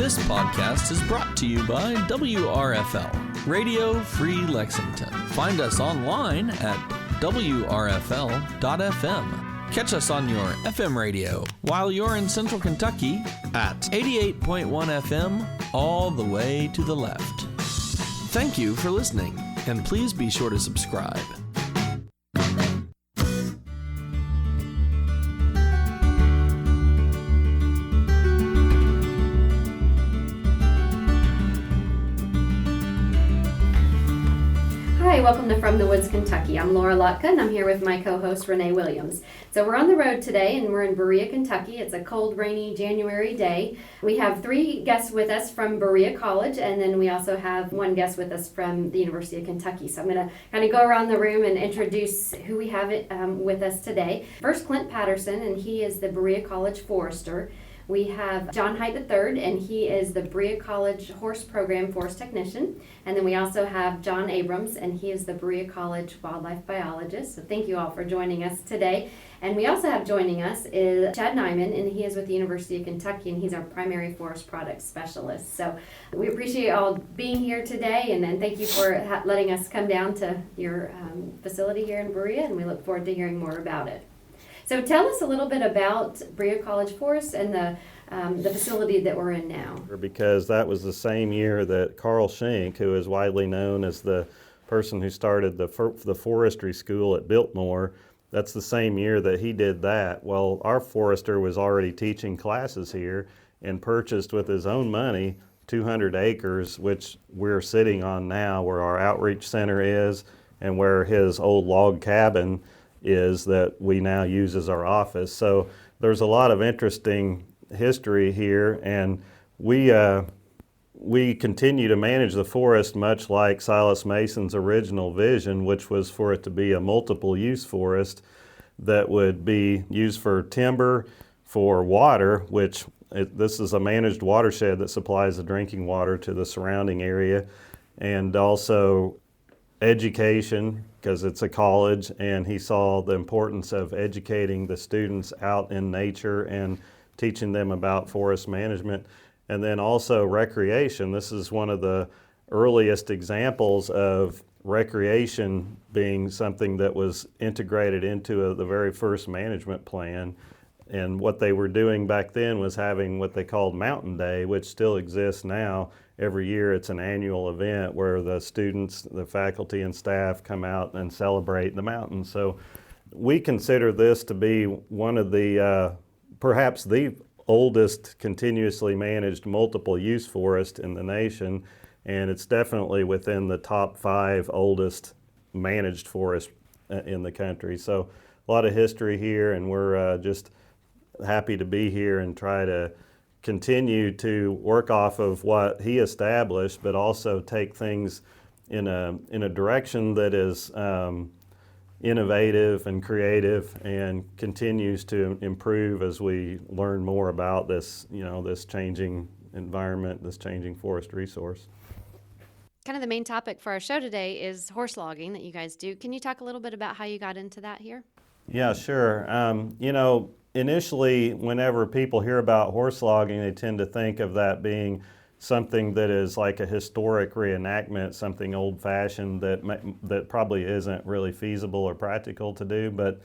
This podcast is brought to you by WRFL, Radio Free Lexington. Find us online at wrfl.fm. Catch us on your FM radio while you're in Central Kentucky at 88.1 FM all the way to the left. Thank you for listening, and please be sure to subscribe. Hi, welcome to From the Woods, Kentucky. I'm Lhotka, and I'm here with my co-host Renee Williams. So we're on the road today, and we're in Berea, Kentucky. It's a cold, rainy January day. We have 3 guests with us from Berea College, and then we also have 1 guest with us from the University of Kentucky. So I'm going to kind of go around the room and introduce who we have with us today. First, Clint Patterson, and he is the Berea College Forester. We have John Hite III, and he is the Berea College Horse Program Forest Technician. And then we also have John Abrams, and he is the Berea College Wildlife Biologist. So thank you all for joining us today. And we also have joining us is Chad Niman, and he is with the University of Kentucky, and he's our primary forest products specialist. So we appreciate you all being here today, and then thank you for letting us come down to your facility here in Berea, and we look forward to hearing more about it. So tell us a little bit about Berea College Forest and the facility that we're in now. Because that was the same year that Carl Schenck, who is widely known as the person who started the forestry school at Biltmore, that's the same year that he did that. Well, our forester was already teaching classes here and purchased with his own money 200 acres, which we're sitting on now, where our outreach center is and where his old log cabin is that we now use as our office. So there's a lot of interesting history here, and we continue to manage the forest much like Silas Mason's original vision, which was for it to be a multiple use forest that would be used for timber, for water, this is a managed watershed that supplies the drinking water to the surrounding area, and also education, because it's a college, and he saw the importance of educating the students out in nature and teaching them about forest management. And then also recreation. This is one of the earliest examples of recreation being something that was integrated into the very first management plan. And what they were doing back then was having what they called Mountain Day, which still exists now. Every year it's an annual event where the students, the faculty and staff come out and celebrate the mountain. So we consider this to be one of the, perhaps the oldest continuously managed multiple use forest in the nation, and it's definitely within the top 5 oldest managed forests in the country. So a lot of history here, and we're just happy to be here and try to continue to work off of what he established, but also take things in a direction that is innovative and creative and continues to improve as we learn more about this, this changing environment, this changing forest resource. Kind of the main topic for our show today is horse logging that you guys do. Can you talk a little bit about how you got into that here? Yeah, sure. Initially, whenever people hear about horse logging, they tend to think of that being something that is like a historic reenactment, something old-fashioned that probably isn't really feasible or practical to do. But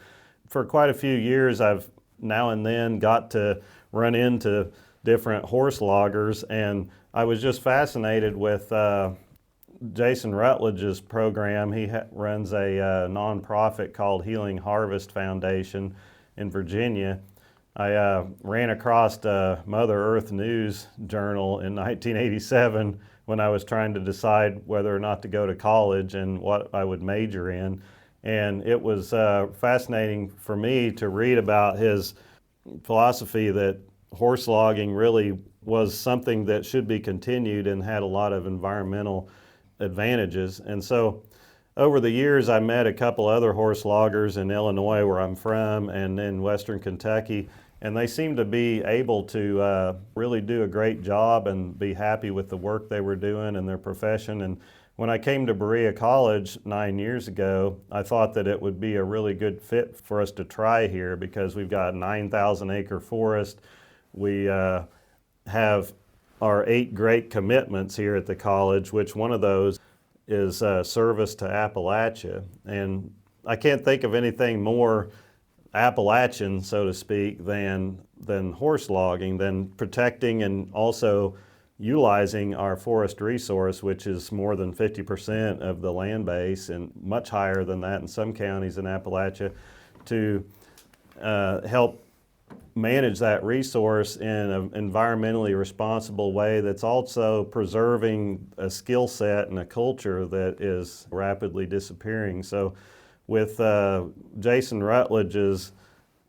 for quite a few years, I've now and then got to run into different horse loggers, and I was just fascinated with Jason Rutledge's program. He runs a nonprofit called Healing Harvest Foundation in Virginia. I ran across a Mother Earth News journal in 1987 when I was trying to decide whether or not to go to college and what I would major in. And it was fascinating for me to read about his philosophy that horse logging really was something that should be continued and had a lot of environmental advantages. And so over the years, I met a couple other horse loggers in Illinois, where I'm from, and in Western Kentucky, and they seemed to be able to really do a great job and be happy with the work they were doing and their profession. And when I came to Berea College 9 years ago, I thought that it would be a really good fit for us to try here, because we've got a 9,000 acre forest. We have our 8 great commitments here at the college, which one of those is service to Appalachia. And I can't think of anything more Appalachian, so to speak, than horse logging, than protecting and also utilizing our forest resource, which is more than 50% of the land base and much higher than that in some counties in Appalachia, to help manage that resource in an environmentally responsible way that's also preserving a skill set and a culture that is rapidly disappearing. So with Jason Rutledge's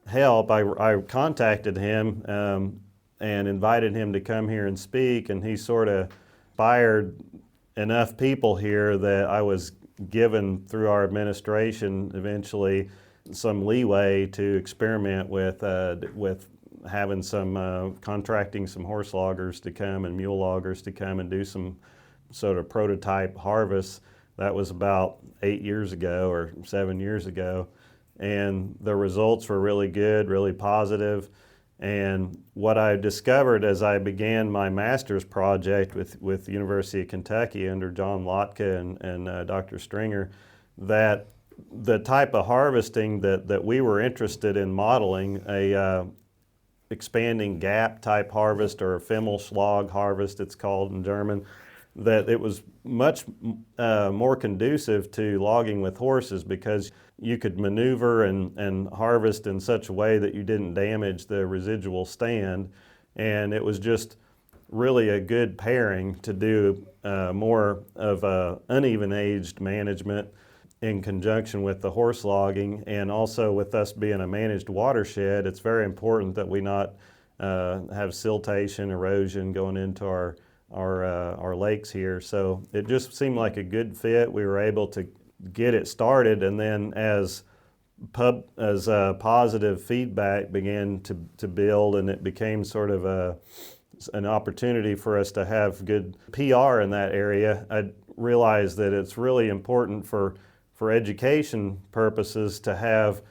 help, I contacted him and invited him to come here and speak, and he sort of inspired enough people here that I was given through our administration eventually some leeway to experiment with having some contracting some horse loggers to come and mule loggers to come and do some sort of prototype harvests. That was about 8 years ago or 7 years ago, and the results were really good, really positive. And what I discovered as I began my master's project with the University of Kentucky under John Lhotka and Dr. Stringer, that the type of harvesting that we were interested in modeling, a expanding gap type harvest, or a Fimmelschlag harvest it's called in German, that it was much more conducive to logging with horses because you could maneuver and harvest in such a way that you didn't damage the residual stand. And it was just really a good pairing to do more of uneven aged management in conjunction with the horse logging. And also with us being a managed watershed, it's very important that we not have siltation, erosion going into our lakes here. So it just seemed like a good fit. We were able to get it started, and then as positive feedback began to build, and it became sort of an opportunity for us to have good PR in that area, I realized that it's really important for education purposes to have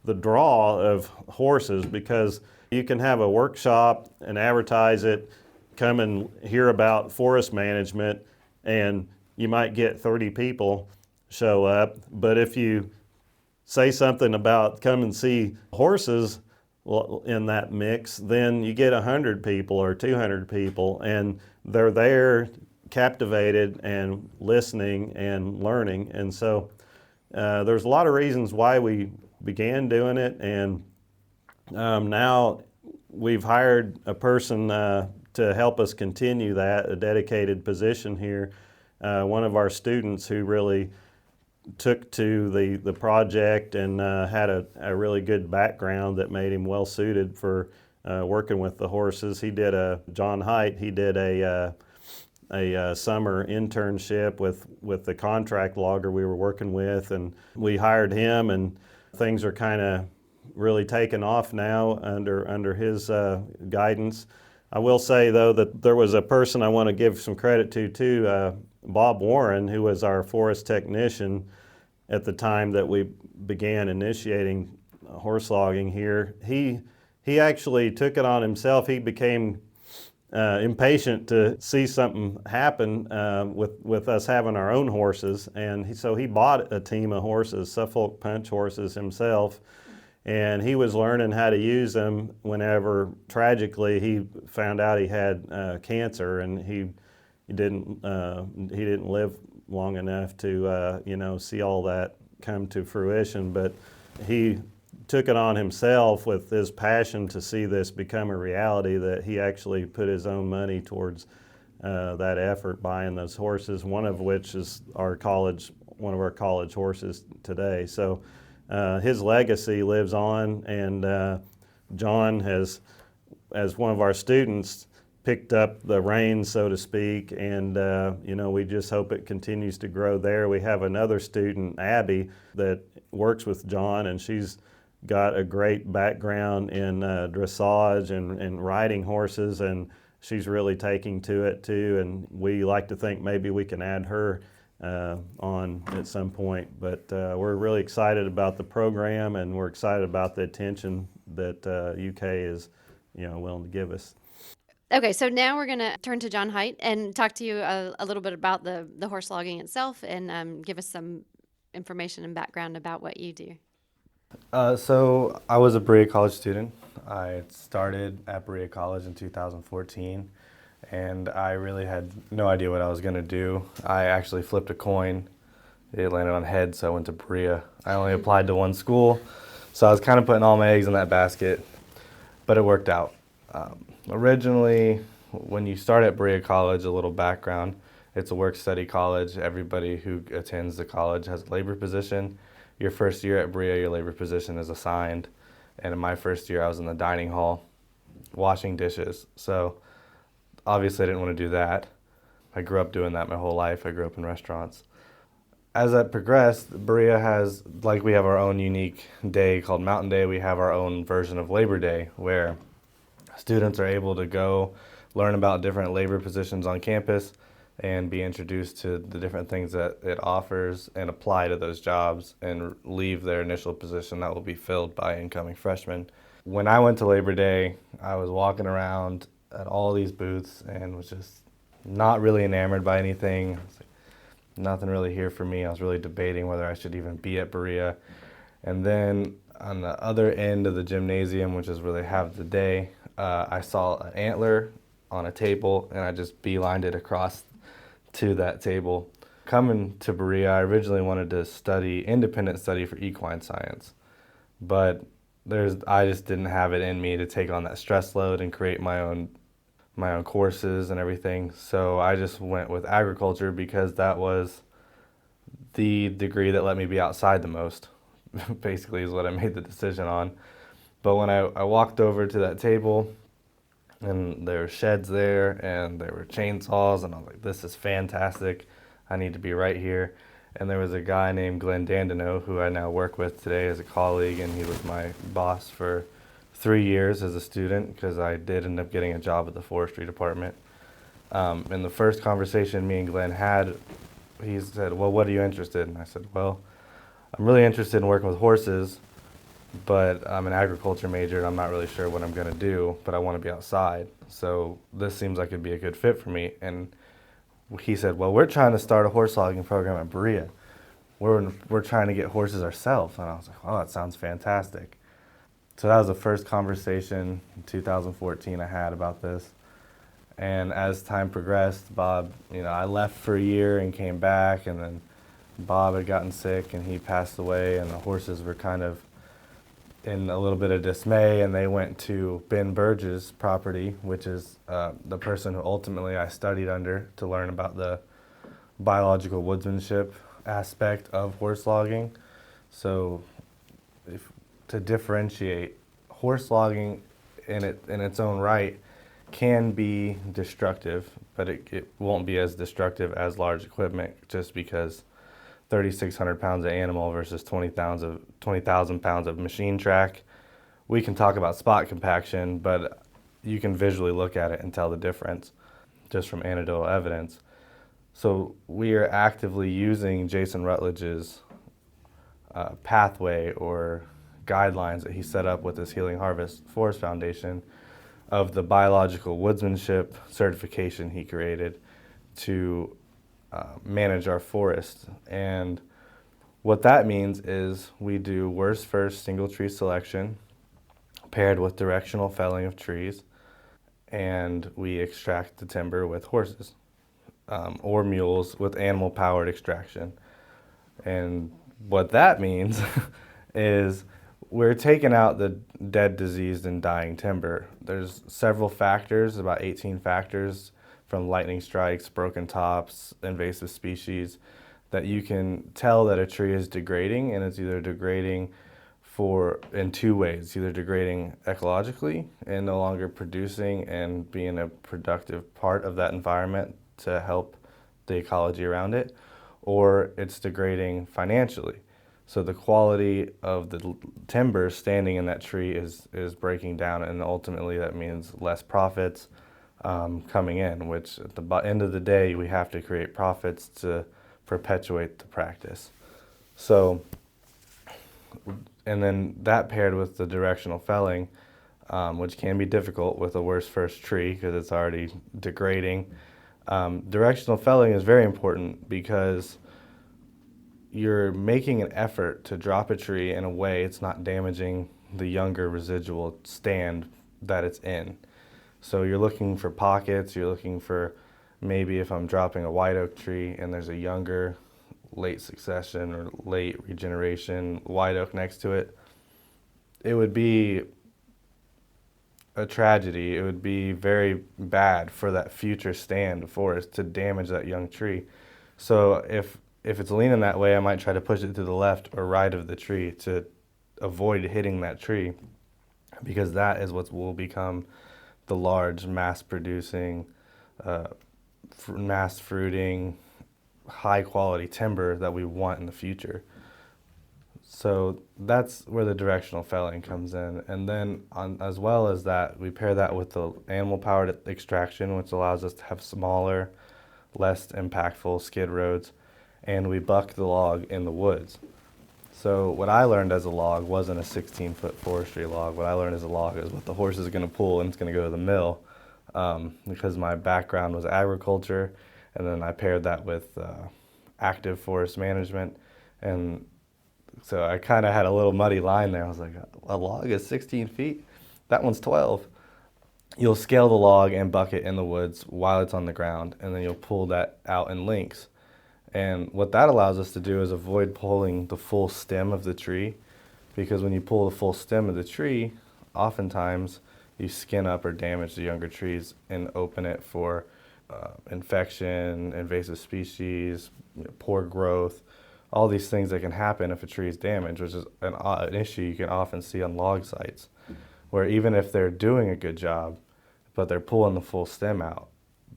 the draw of horses, because you can have a workshop and advertise it, come and hear about forest management, and you might get 30 people show up. But if you say something about come and see horses in that mix, then you get 100 people or 200 people, and they're there captivated and listening and learning. And so there's a lot of reasons why we began doing it, and now we've hired a person to help us continue that, a dedicated position here. One of our students who really took to the project and had a really good background that made him well suited for working with the horses. John Hite, he did a summer internship with the contract logger we were working with, and we hired him, and things are kind of really taken off now under his guidance. I will say, though, that there was a person I want to give some credit to too, Bob Warren, who was our forest technician at the time that we began initiating horse logging here. He actually took it on himself. He became impatient to see something happen with us having our own horses, and so he bought a team of horses, Suffolk Punch horses himself, and he was learning how to use them whenever tragically he found out he had cancer, and he didn't live long enough to see all that come to fruition. But he took it on himself with his passion to see this become a reality, that he actually put his own money towards that effort, buying those horses, one of which is one of our college horses today. So his legacy lives on, and John has, as one of our students, picked up the reins, so to speak, and we just hope it continues to grow there. We have another student, Abby, that works with John, and she's got a great background in dressage and riding horses, and she's really taking to it too, and we like to think maybe we can add her on at some point. But we're really excited about the program, and we're excited about the attention that UK is willing to give us. Okay, so now we're going to turn to John Hite and talk to you a little bit about the horse logging itself and give us some information and background about what you do. So I was a Berea College student. I started at Berea College in 2014, and I really had no idea what I was going to do. I actually flipped a coin. It landed on head, so I went to Berea. I only applied to one school, so I was kind of putting all my eggs in that basket, but it worked out. Originally, when you start at Berea College, a little background, it's a work-study college. Everybody who attends the college has a labor position. Your first year at Berea, your labor position is assigned. And in my first year, I was in the dining hall washing dishes. So obviously I didn't want to do that. I grew up doing that my whole life. I grew up in restaurants. As I progressed, Berea has, like we have our own unique day called Mountain Day, we have our own version of Labor Day where students are able to go learn about different labor positions on campus and be introduced to the different things that it offers and apply to those jobs and leave their initial position that will be filled by incoming freshmen. When I went to Labor Day, I was walking around at all these booths and was just not really enamored by anything. I was like, nothing really here for me. I was really debating whether I should even be at Berea. And then on the other end of the gymnasium, which is where they have the day, I saw an antler on a table, and I just beelined it across to that table. Coming to Berea, I originally wanted to study independent study for equine science, but I just didn't have it in me to take on that stress load and create my own courses and everything. So I just went with agriculture because that was the degree that let me be outside the most, basically is what I made the decision on. But when I walked over to that table, and there were sheds there, and there were chainsaws, and I was like, this is fantastic. I need to be right here. And there was a guy named Glenn Dandino, who I now work with today as a colleague, and he was my boss for 3 years as a student, because I did end up getting a job at the Forestry department. In the first conversation me and Glenn had, he said, well, what are you interested in? I said, well, I'm really interested in working with horses, but I'm an agriculture major and I'm not really sure what I'm going to do, but I want to be outside. So this seems like it'd be a good fit for me. And he said, well, we're trying to start a horse logging program at Berea. We're trying to get horses ourselves. And I was like, oh, that sounds fantastic. So that was the first conversation in 2014 I had about this. And as time progressed, Bob, I left for a year and came back, and then Bob had gotten sick and he passed away, and the horses were kind of in a little bit of dismay, and they went to Ben Burge's property, which is the person who ultimately I studied under to learn about the biological woodsmanship aspect of horse logging. So to differentiate, horse logging in its own right can be destructive, but it won't be as destructive as large equipment, just because 3,600 pounds of animal versus 20,000 pounds of machine track. We can talk about spot compaction, but you can visually look at it and tell the difference just from anecdotal evidence. So we are actively using Jason Rutledge's pathway or guidelines that he set up with his Healing Harvest Forest Foundation of the biological woodsmanship certification he created to manage our forest. And what that means is we do worst first single tree selection paired with directional felling of trees, and we extract the timber with horses or mules with animal powered extraction. And what that means is we're taking out the dead, diseased, and dying timber. There's several factors, about 18 factors, from lightning strikes, broken tops, invasive species, that you can tell that a tree is degrading, and it's either degrading in two ways, either degrading ecologically and no longer producing and being a productive part of that environment to help the ecology around it, or it's degrading financially. So the quality of the timber standing in that tree is breaking down, and ultimately that means less profits coming in, which at the end of the day, we have to create profits to perpetuate the practice. So, and then that paired with the directional felling, which can be difficult with a worse first tree because it's already degrading. Directional felling is very important because you're making an effort to drop a tree in a way it's not damaging the younger residual stand that it's in. So you're looking for pockets, you're looking for maybe if I'm dropping a white oak tree and there's a younger late succession or late regeneration white oak next to it, it would be a tragedy. It would be very bad for that future stand forest to damage that young tree. So if it's leaning that way, I might try to push it to the left or right of the tree to avoid hitting that tree, because that is what will become the large mass-producing, mass-fruiting, high-quality timber that we want in the future. So that's where the directional felling comes in. And then as well as that, we pair that with the animal-powered extraction, which allows us to have smaller, less impactful skid roads, and we buck the log in the woods. So what I learned as a log wasn't a 16-foot forestry log. What I learned as a log is what the horse is going to pull and it's going to go to the mill, because my background was agriculture, and then I paired that with active forest management. And so I kind of had a little muddy line there. I was like, a log is 16 feet? That one's 12. You'll scale the log and buck it in the woods while it's on the ground, and then you'll pull that out in links. And what that allows us to do is avoid pulling the full stem of the tree, because when you pull the full stem of the tree, oftentimes you skin up or damage the younger trees and open it for infection, invasive species, poor growth, all these things that can happen if a tree is damaged, which is an issue you can often see on log sites, where even if they're doing a good job, but they're pulling the full stem out,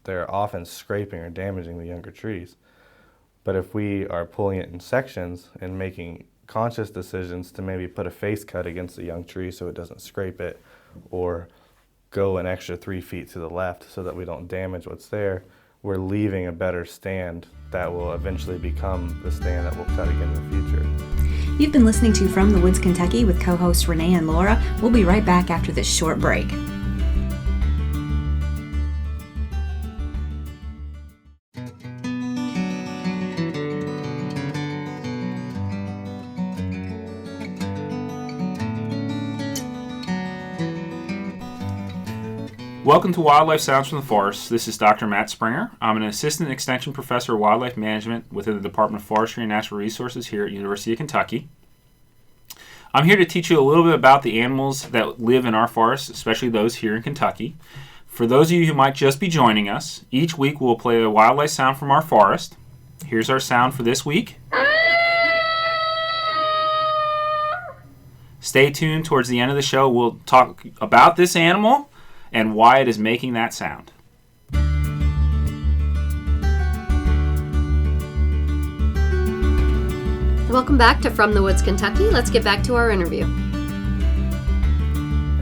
they're often scraping or damaging the younger trees. But if we are pulling it in sections and making conscious decisions to maybe put a face cut against the young tree so it doesn't scrape it, or go an extra 3 feet to the left so that we don't damage what's there, we're leaving a better stand that will eventually become the stand that we'll cut again in the future. You've been listening to From the Woods, Kentucky with co-hosts Renee and Laura. We'll be right back after this short break. Welcome to Wildlife Sounds from the Forest. This is Dr. Matt Springer. I'm an Assistant Extension Professor of Wildlife Management within the Department of Forestry and Natural Resources here at University of Kentucky. I'm here to teach you a little bit about the animals that live in our forests, especially those here in Kentucky. For those of you who might just be joining us, each week we'll play a wildlife sound from our forest. Here's our sound for this week. Stay tuned. Towards the end of the show, we'll talk about this animal and why it is making that sound. Welcome back to From the Woods, Kentucky. Let's get back to our interview.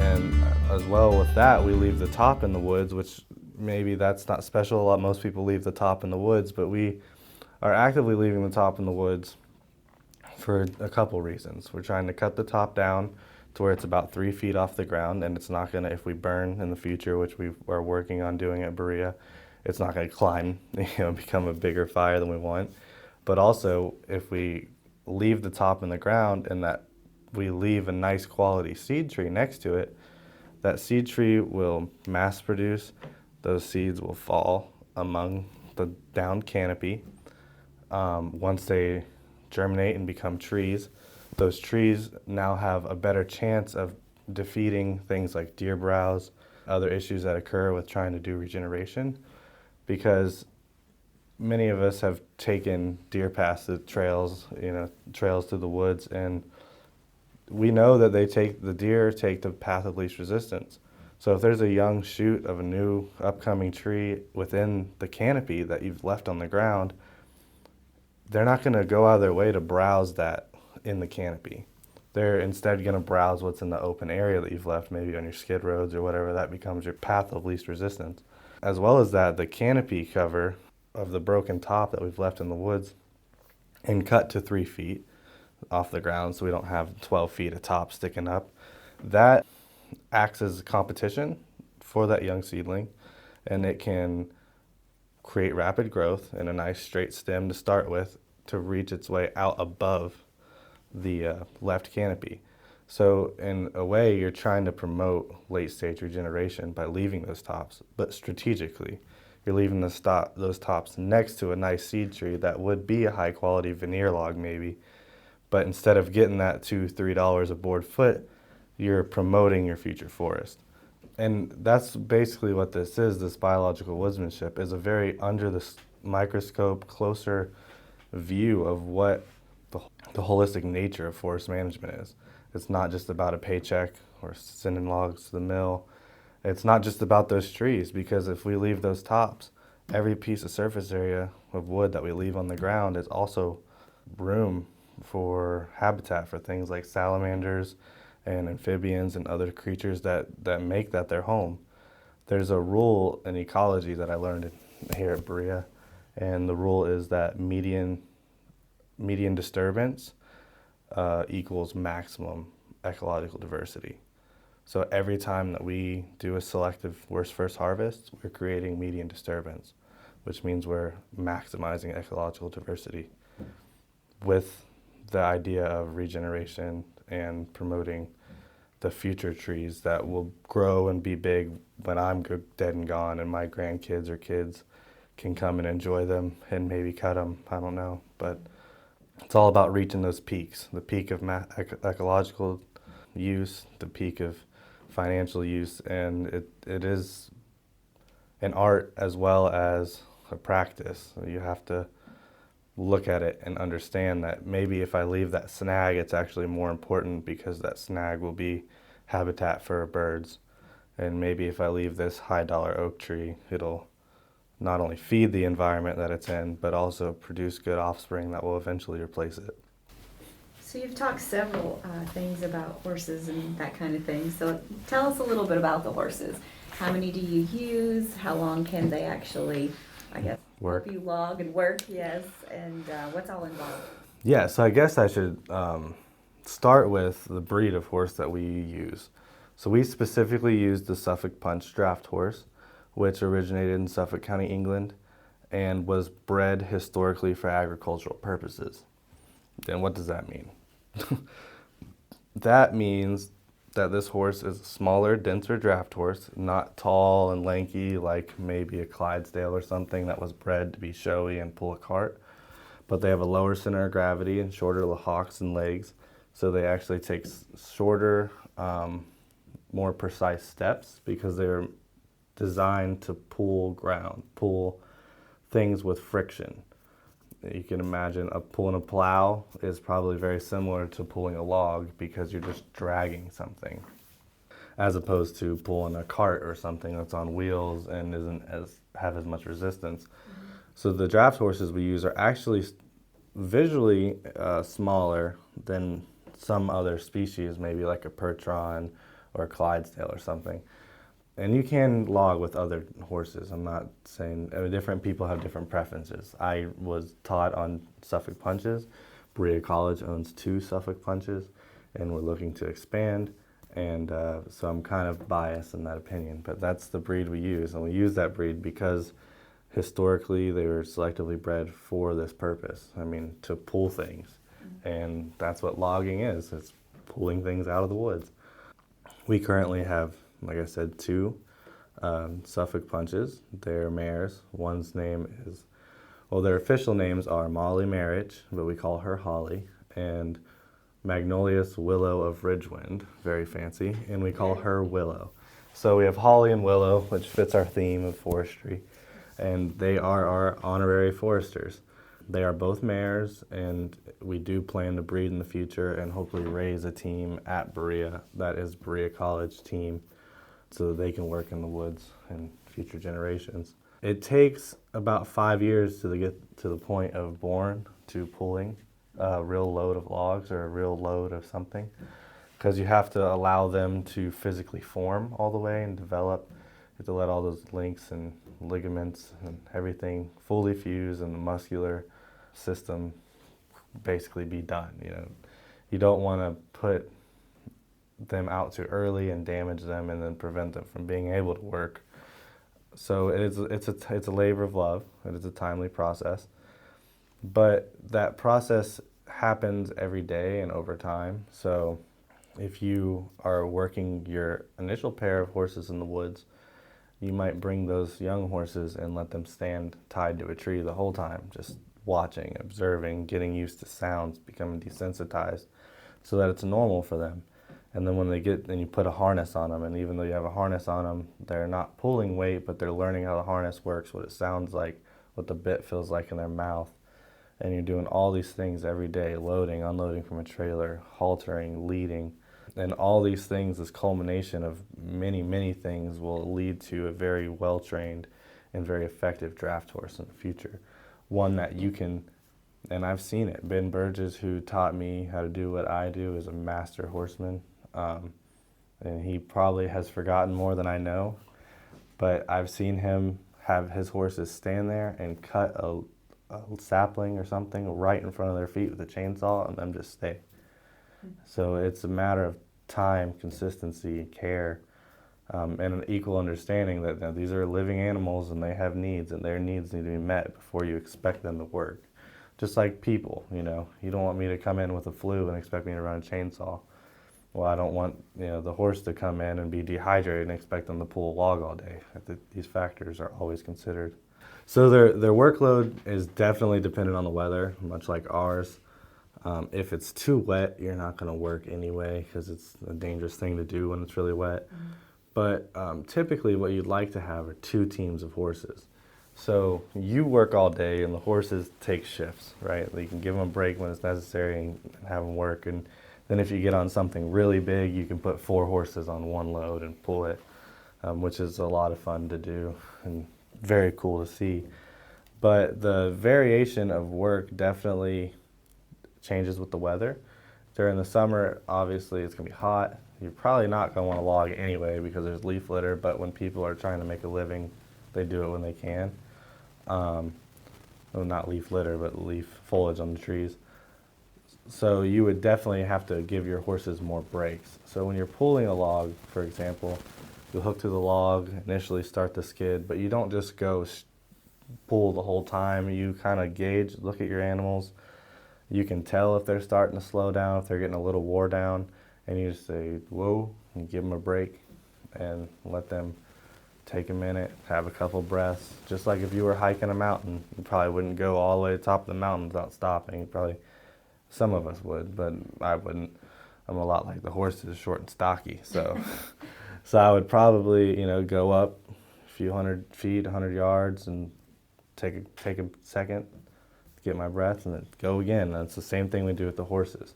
And as well with that, we leave the top in the woods, which maybe that's not special. Most people leave the top in the woods, but we are actively leaving the top in the woods for a couple reasons. We're trying to cut the top down to where it's about 3 feet off the ground, and it's not going to, if we burn in the future, which we are working on doing at Berea, it's not going to climb, become a bigger fire than we want. But also, if we leave the top in the ground and that we leave a nice quality seed tree next to it, that seed tree will mass produce. Those seeds will fall among the downed canopy. Once they germinate and become trees, those trees now have a better chance of defeating things like deer browse, other issues that occur with trying to do regeneration, because many of us have taken deer past the trails, trails through the woods, and we know that the deer take the path of least resistance. So if there's a young shoot of a new upcoming tree within the canopy that you've left on the ground, they're not going to go out of their way to browse that in the canopy. They're instead going to browse what's in the open area that you've left, maybe on your skid roads or whatever. That becomes your path of least resistance. As well as that, the canopy cover of the broken top that we've left in the woods and cut to 3 feet off the ground so we don't have 12 feet of top sticking up, that acts as competition for that young seedling, and it can create rapid growth and a nice straight stem to start with to reach its way out above the left canopy. So in a way, you're trying to promote late stage regeneration by leaving those tops, but strategically. You're leaving those tops next to a nice seed tree that would be a high quality veneer log maybe, but instead of getting that $2-3 a board foot, you're promoting your future forest. And that's basically what this is. This biological woodsmanship is a very under the microscope, closer view of what the holistic nature of forest management is. It's not just about a paycheck or sending logs to the mill. It's not just about those trees, because if we leave those tops, every piece of surface area of wood that we leave on the ground is also room for habitat for things like salamanders and amphibians and other creatures that make that their home. There's a rule in ecology that I learned here at Berea, and the rule is that median disturbance equals maximum ecological diversity. So every time that we do a selective worst first harvest, we're creating median disturbance, which means we're maximizing ecological diversity with the idea of regeneration and promoting the future trees that will grow and be big when I'm dead and gone, and my grandkids or kids can come and enjoy them and maybe cut them, I don't know. But it's all about reaching those peaks, the peak of ecological use, the peak of financial use, and it is an art as well as a practice. You have to look at it and understand that maybe if I leave that snag, it's actually more important because that snag will be habitat for birds. And maybe if I leave this high dollar oak tree, it'll not only feed the environment that it's in, but also produce good offspring that will eventually replace it. So you've talked several things about horses and that kind of thing. So tell us a little bit about the horses. How many do you use? How long can they actually, I guess, Work. help you log and work? Yes. And what's all involved? Yeah, so I guess I should start with the breed of horse that we use. So we specifically use the Suffolk Punch draft horse, which originated in Suffolk County, England, and was bred historically for agricultural purposes. Then what does that mean? That means that this horse is a smaller, denser draft horse, not tall and lanky like maybe a Clydesdale or something that was bred to be showy and pull a cart. But they have a lower center of gravity and shorter hocks and legs, so they actually take shorter, more precise steps because they're designed to pull things with friction. You can imagine pulling a plow is probably very similar to pulling a log because you're just dragging something, as opposed to pulling a cart or something that's on wheels and doesn't have as much resistance. Mm-hmm. So the draft horses we use are actually visually smaller than some other species, maybe like a Percheron or a Clydesdale or something. And you can log with other horses. I'm not saying, different people have different preferences. I was taught on Suffolk Punches. Berea College owns 2 Suffolk Punches, and we're looking to expand. And so I'm kind of biased in that opinion, but that's the breed we use. And we use that breed because historically they were selectively bred for this purpose. I mean, to pull things. And that's what logging is. It's pulling things out of the woods. We currently have, like I said, 2 Suffolk Punches. They're mares. One's name is, well, their official names are Molly Marriage, but we call her Holly, and Magnolius Willow of Ridgewind, very fancy, and we call her Willow. So we have Holly and Willow, which fits our theme of forestry, and they are our honorary foresters. They are both mares, and we do plan to breed in the future and hopefully raise a team at Berea that is Berea College team, so that they can work in the woods in future generations. It takes about 5 years to get to the point of born to pulling a real load of logs or a real load of something, because you have to allow them to physically form all the way and develop. You have to let all those links and ligaments and everything fully fuse and the muscular system basically be done. You know, you don't want to put them out too early and damage them and then prevent them from being able to work. So it's a labor of love. It is a timely process. But that process happens every day and over time. So if you are working your initial pair of horses in the woods, you might bring those young horses and let them stand tied to a tree the whole time, just watching, observing, getting used to sounds, becoming desensitized so that it's normal for them. And then when they get, then you put a harness on them, and even though you have a harness on them, they're not pulling weight, but they're learning how the harness works, what it sounds like, what the bit feels like in their mouth. And you're doing all these things every day, loading, unloading from a trailer, haltering, leading. And all these things, this culmination of many, many things, will lead to a very well-trained and very effective draft horse in the future. One that you can, and I've seen it. Ben Burgess, who taught me how to do what I do, is a master horseman. And he probably has forgotten more than I know. But I've seen him have his horses stand there and cut a sapling or something right in front of their feet with a chainsaw and them just stay. So it's a matter of time, consistency, care, and an equal understanding that, you know, these are living animals and they have needs, and their needs need to be met before you expect them to work. Just like people, you know, you don't want me to come in with a flu and expect me to run a chainsaw. Well, I don't want, you know, the horse to come in and be dehydrated and expect them to pull a log all day. These factors are always considered. So their workload is definitely dependent on the weather, much like ours. If it's too wet, you're not going to work anyway because it's a dangerous thing to do when it's really wet. But typically what you'd like to have are 2 teams of horses. So you work all day and the horses take shifts, right? You can give them a break when it's necessary and have them work. And then if you get on something really big, you can put 4 horses on one load and pull it, which is a lot of fun to do and very cool to see. But the variation of work definitely changes with the weather. During the summer, obviously it's going to be hot. You're probably not going to want to log anyway because there's leaf litter, but when people are trying to make a living, they do it when they can. Well, not leaf litter, but leaf foliage on the trees. So you would definitely have to give your horses more breaks. So when you're pulling a log, for example, you hook to the log, initially start the skid, but you don't just go pull the whole time. You kind of gauge, look at your animals. You can tell if they're starting to slow down, if they're getting a little wore down, and you just say, whoa, and give them a break and let them take a minute, have a couple breaths. Just like if you were hiking a mountain, you probably wouldn't go all the way to the top of the mountain without stopping. Some of us would, but I wouldn't. I'm a lot like the horses, short and stocky. So I would probably, go up a few 100 feet, 100 yards, and take a second, get my breath, and then go again. That's the same thing we do with the horses.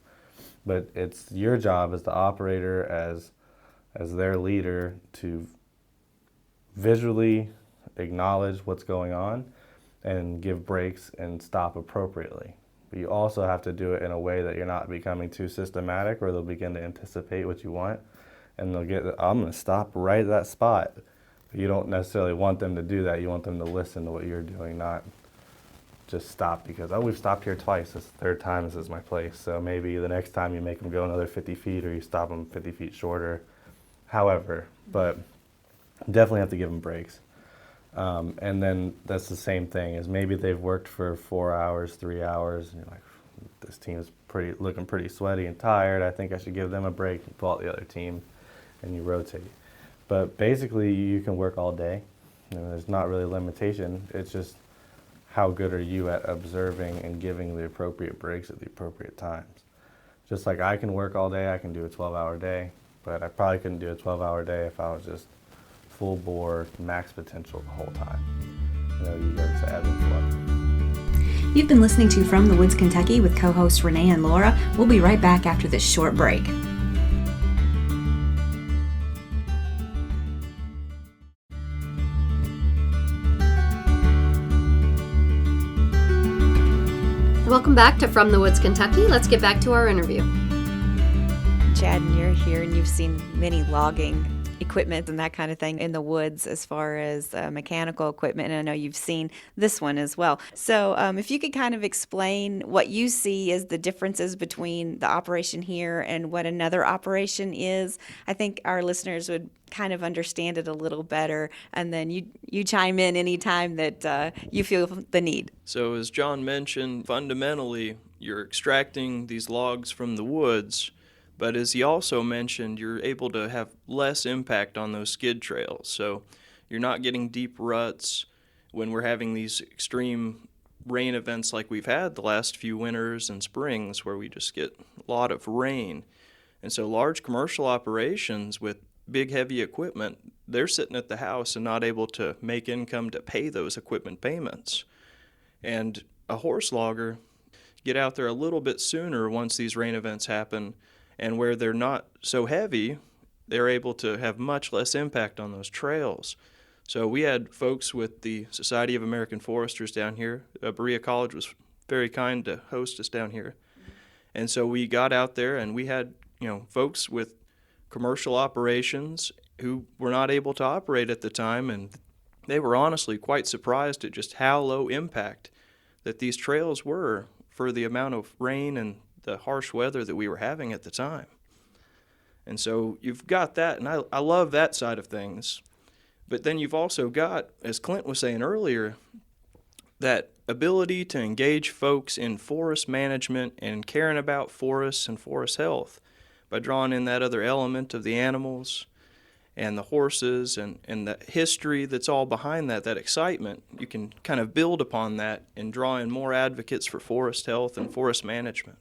But it's your job as the operator, as their leader, to visually acknowledge what's going on and give breaks and stop appropriately. But you also have to do it in a way that you're not becoming too systematic, or they'll begin to anticipate what you want, and they'll get, I'm going to stop right at that spot. But you don't necessarily want them to do that. You want them to listen to what you're doing, not just stop because, we've stopped here twice. This is the third time this is my place. So maybe the next time you make them go another 50 feet or you stop them 50 feet shorter. However, but definitely have to give them breaks. And then that's the same thing as maybe they've worked for 4 hours, 3 hours, and you're like, this team's looking pretty sweaty and tired. I think I should give them a break and pull out the other team, and you rotate. But basically, you can work all day. There's not really a limitation. It's just how good are you at observing and giving the appropriate breaks at the appropriate times. Just like I can work all day, I can do a 12-hour day, but I probably couldn't do a 12-hour day if I was just full bore, max potential the whole time. You go to ebb and flow. You've been listening to From the Woods, Kentucky with co-hosts Renee and Laura. We'll be right back after this short break. Welcome back to From the Woods, Kentucky. Let's get back to our interview. Chad, and you're here and you've seen many logging equipment and that kind of thing in the woods as far as mechanical equipment, and I know you've seen this one as well. So if you could kind of explain what you see as the differences between the operation here and what another operation is, I think our listeners would kind of understand it a little better, and then you chime in anytime that you feel the need. So as John mentioned, fundamentally, you're extracting these logs from the woods, but as he also mentioned, you're able to have less impact on those skid trails. So you're not getting deep ruts when we're having these extreme rain events like we've had the last few winters and springs where we just get a lot of rain. And so large commercial operations with big heavy equipment, they're sitting at the house and not able to make income to pay those equipment payments. And a horse logger get out there a little bit sooner once these rain events happen, and where they're not so heavy, they're able to have much less impact on those trails. So we had folks with the Society of American Foresters down here. Berea College was very kind to host us down here. And so we got out there and we had, folks with commercial operations who were not able to operate at the time, and they were honestly quite surprised at just how low impact that these trails were for the amount of rain and the harsh weather that we were having at the time. And so you've got that, and I love that side of things. But then you've also got, as Clint was saying earlier, that ability to engage folks in forest management and caring about forests and forest health by drawing in that other element of the animals and the horses and the history that's all behind that excitement. You can kind of build upon that and draw in more advocates for forest health and forest management.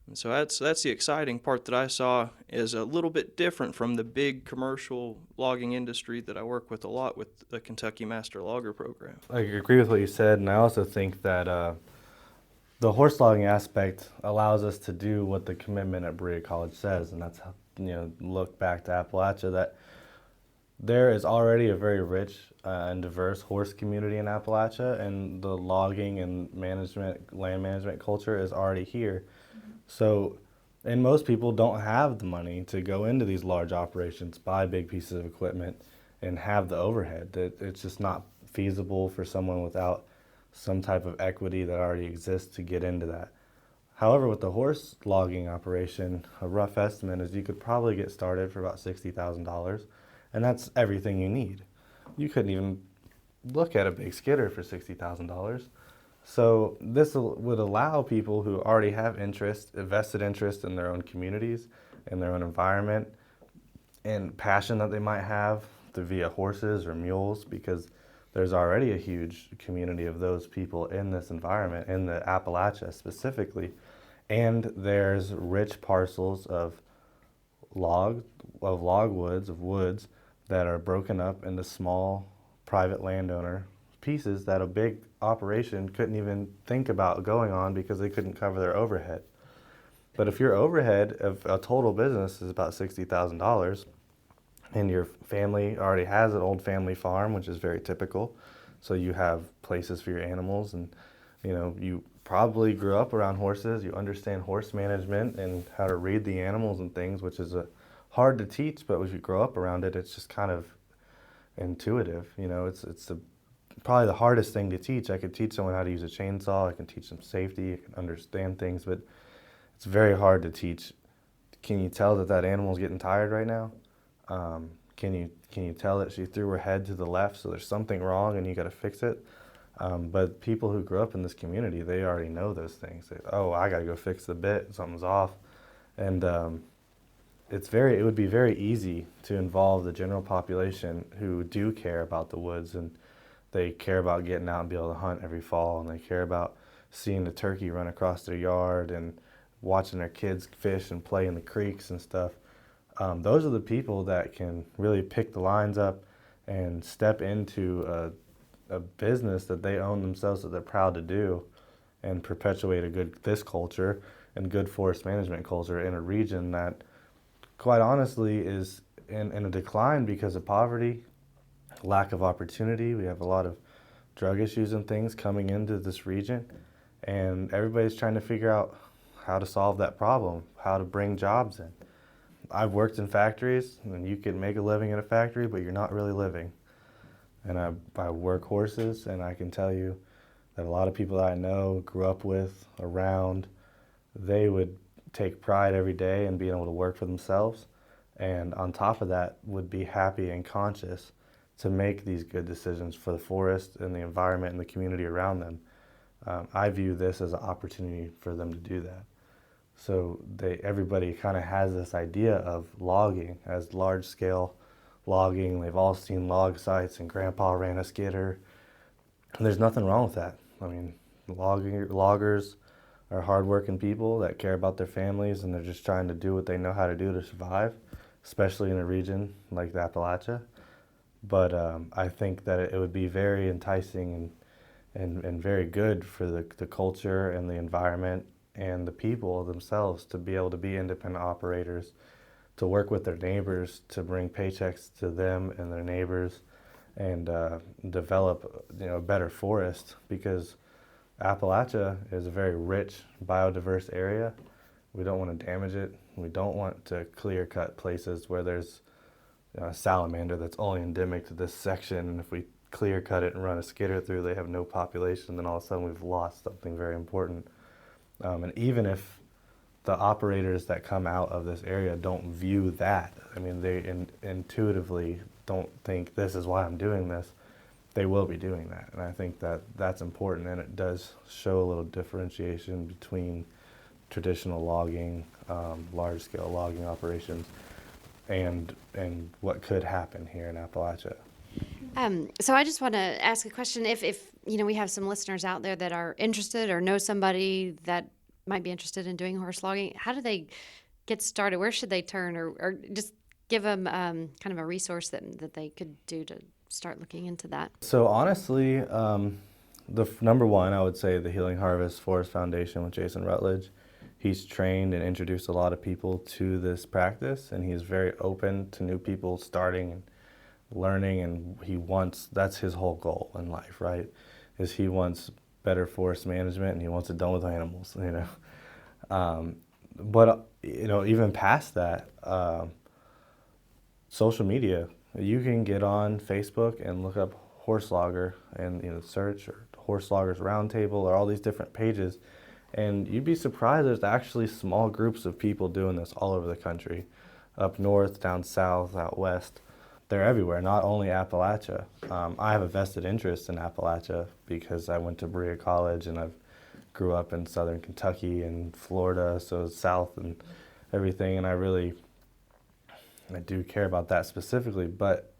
And so that's the exciting part that I saw is a little bit different from the big commercial logging industry that I work with a lot with the Kentucky Master Logger Program. I agree with what you said, and I also think that the horse logging aspect allows us to do what the commitment at Berea College says, and that's how, look back to Appalachia, that there is already a very rich and diverse horse community in Appalachia, and the logging and land management culture is already here. So, and most people don't have the money to go into these large operations, buy big pieces of equipment, and have the overhead. It's just not feasible for someone without some type of equity that already exists to get into that. However, with the horse logging operation, a rough estimate is you could probably get started for about $60,000, and that's everything you need. You couldn't even look at a big skidder for $60,000. So this would allow people who already have a vested interest in their own communities, in their own environment, and passion that they might have via horses or mules, because there's already a huge community of those people in this environment, in the Appalachia specifically. And there's rich parcels of woods that are broken up into small private landowner pieces that a big operation couldn't even think about going on because they couldn't cover their overhead. But if your overhead of a total business is about $60,000 and your family already has an old family farm, which is very typical, so you have places for your animals, and you probably grew up around horses, you understand horse management and how to read the animals and things, which is hard to teach, but if you grow up around it, it's just kind of intuitive. It's probably the hardest thing to teach. I could teach someone how to use a chainsaw, I can teach them safety, I can understand things, but it's very hard to teach. Can you tell that animal's getting tired right now? Can you tell that she threw her head to the left, so there's something wrong and you got to fix it? But people who grew up in this community, they already know those things. I got to go fix the bit, something's off. And it would be very easy to involve the general population who do care about the woods, and they care about getting out and be able to hunt every fall, and they care about seeing the turkey run across their yard and watching their kids fish and play in the creeks and stuff. Those are the people that can really pick the lines up and step into a business that they own themselves, that they're proud to do, and perpetuate this culture and good forest management culture in a region that, quite honestly, is in a decline because of poverty, lack of opportunity. We have a lot of drug issues and things coming into this region, and everybody's trying to figure out how to solve that problem, how to bring jobs in. I've worked in factories, and you can make a living in a factory, but you're not really living. And I work horses, and I can tell you that a lot of people that I know, grew up with, around, they would take pride every day in being able to work for themselves, and on top of that would be happy and conscious to make these good decisions for the forest and the environment and the community around them. I view this as an opportunity for them to do that. So everybody kind of has this idea of logging as large-scale logging. They've all seen log sites, and Grandpa ran a skidder. And there's nothing wrong with that. I mean, loggers are hardworking people that care about their families, and they're just trying to do what they know how to do to survive, especially in a region like the Appalachia. But I think that it would be very enticing and very good for the culture and the environment and the people themselves to be able to be independent operators, to work with their neighbors, to bring paychecks to them and their neighbors, and develop a better forest, because Appalachia is a very rich, biodiverse area. We don't want to damage it. We don't want to clear cut places where there's a salamander that's only endemic to this section, and if we clear cut it and run a skidder through, they have no population, then all of a sudden we've lost something very important. And even if the operators that come out of this area don't view that, I mean, they intuitively don't think this is why I'm doing this, they will be doing that. And I think that that's important, and it does show a little differentiation between traditional logging, large-scale logging operations, and what could happen here in Appalachia. So I just want to ask a question. If we have some listeners out there that are interested or know somebody that might be interested in doing horse logging, how do they get started? Where should they turn, or just give them kind of a resource that they could do to start looking into that? So honestly, number one, I would say the Healing Harvest Forest Foundation with Jason Rutledge. He's trained and introduced a lot of people to this practice, and he's very open to new people starting and learning, and that's his whole goal in life, right? Is he wants better forest management, and he wants it done with animals, But even past that, social media, you can get on Facebook and look up horse logger and search, or horse loggers roundtable, or all these different pages, and you'd be surprised there's actually small groups of people doing this all over the country, up north, down south, out west. They're everywhere, not only Appalachia. I have a vested interest in Appalachia because I went to Berea College, and I grew up in southern Kentucky and Florida, so south and everything, and I do care about that specifically. But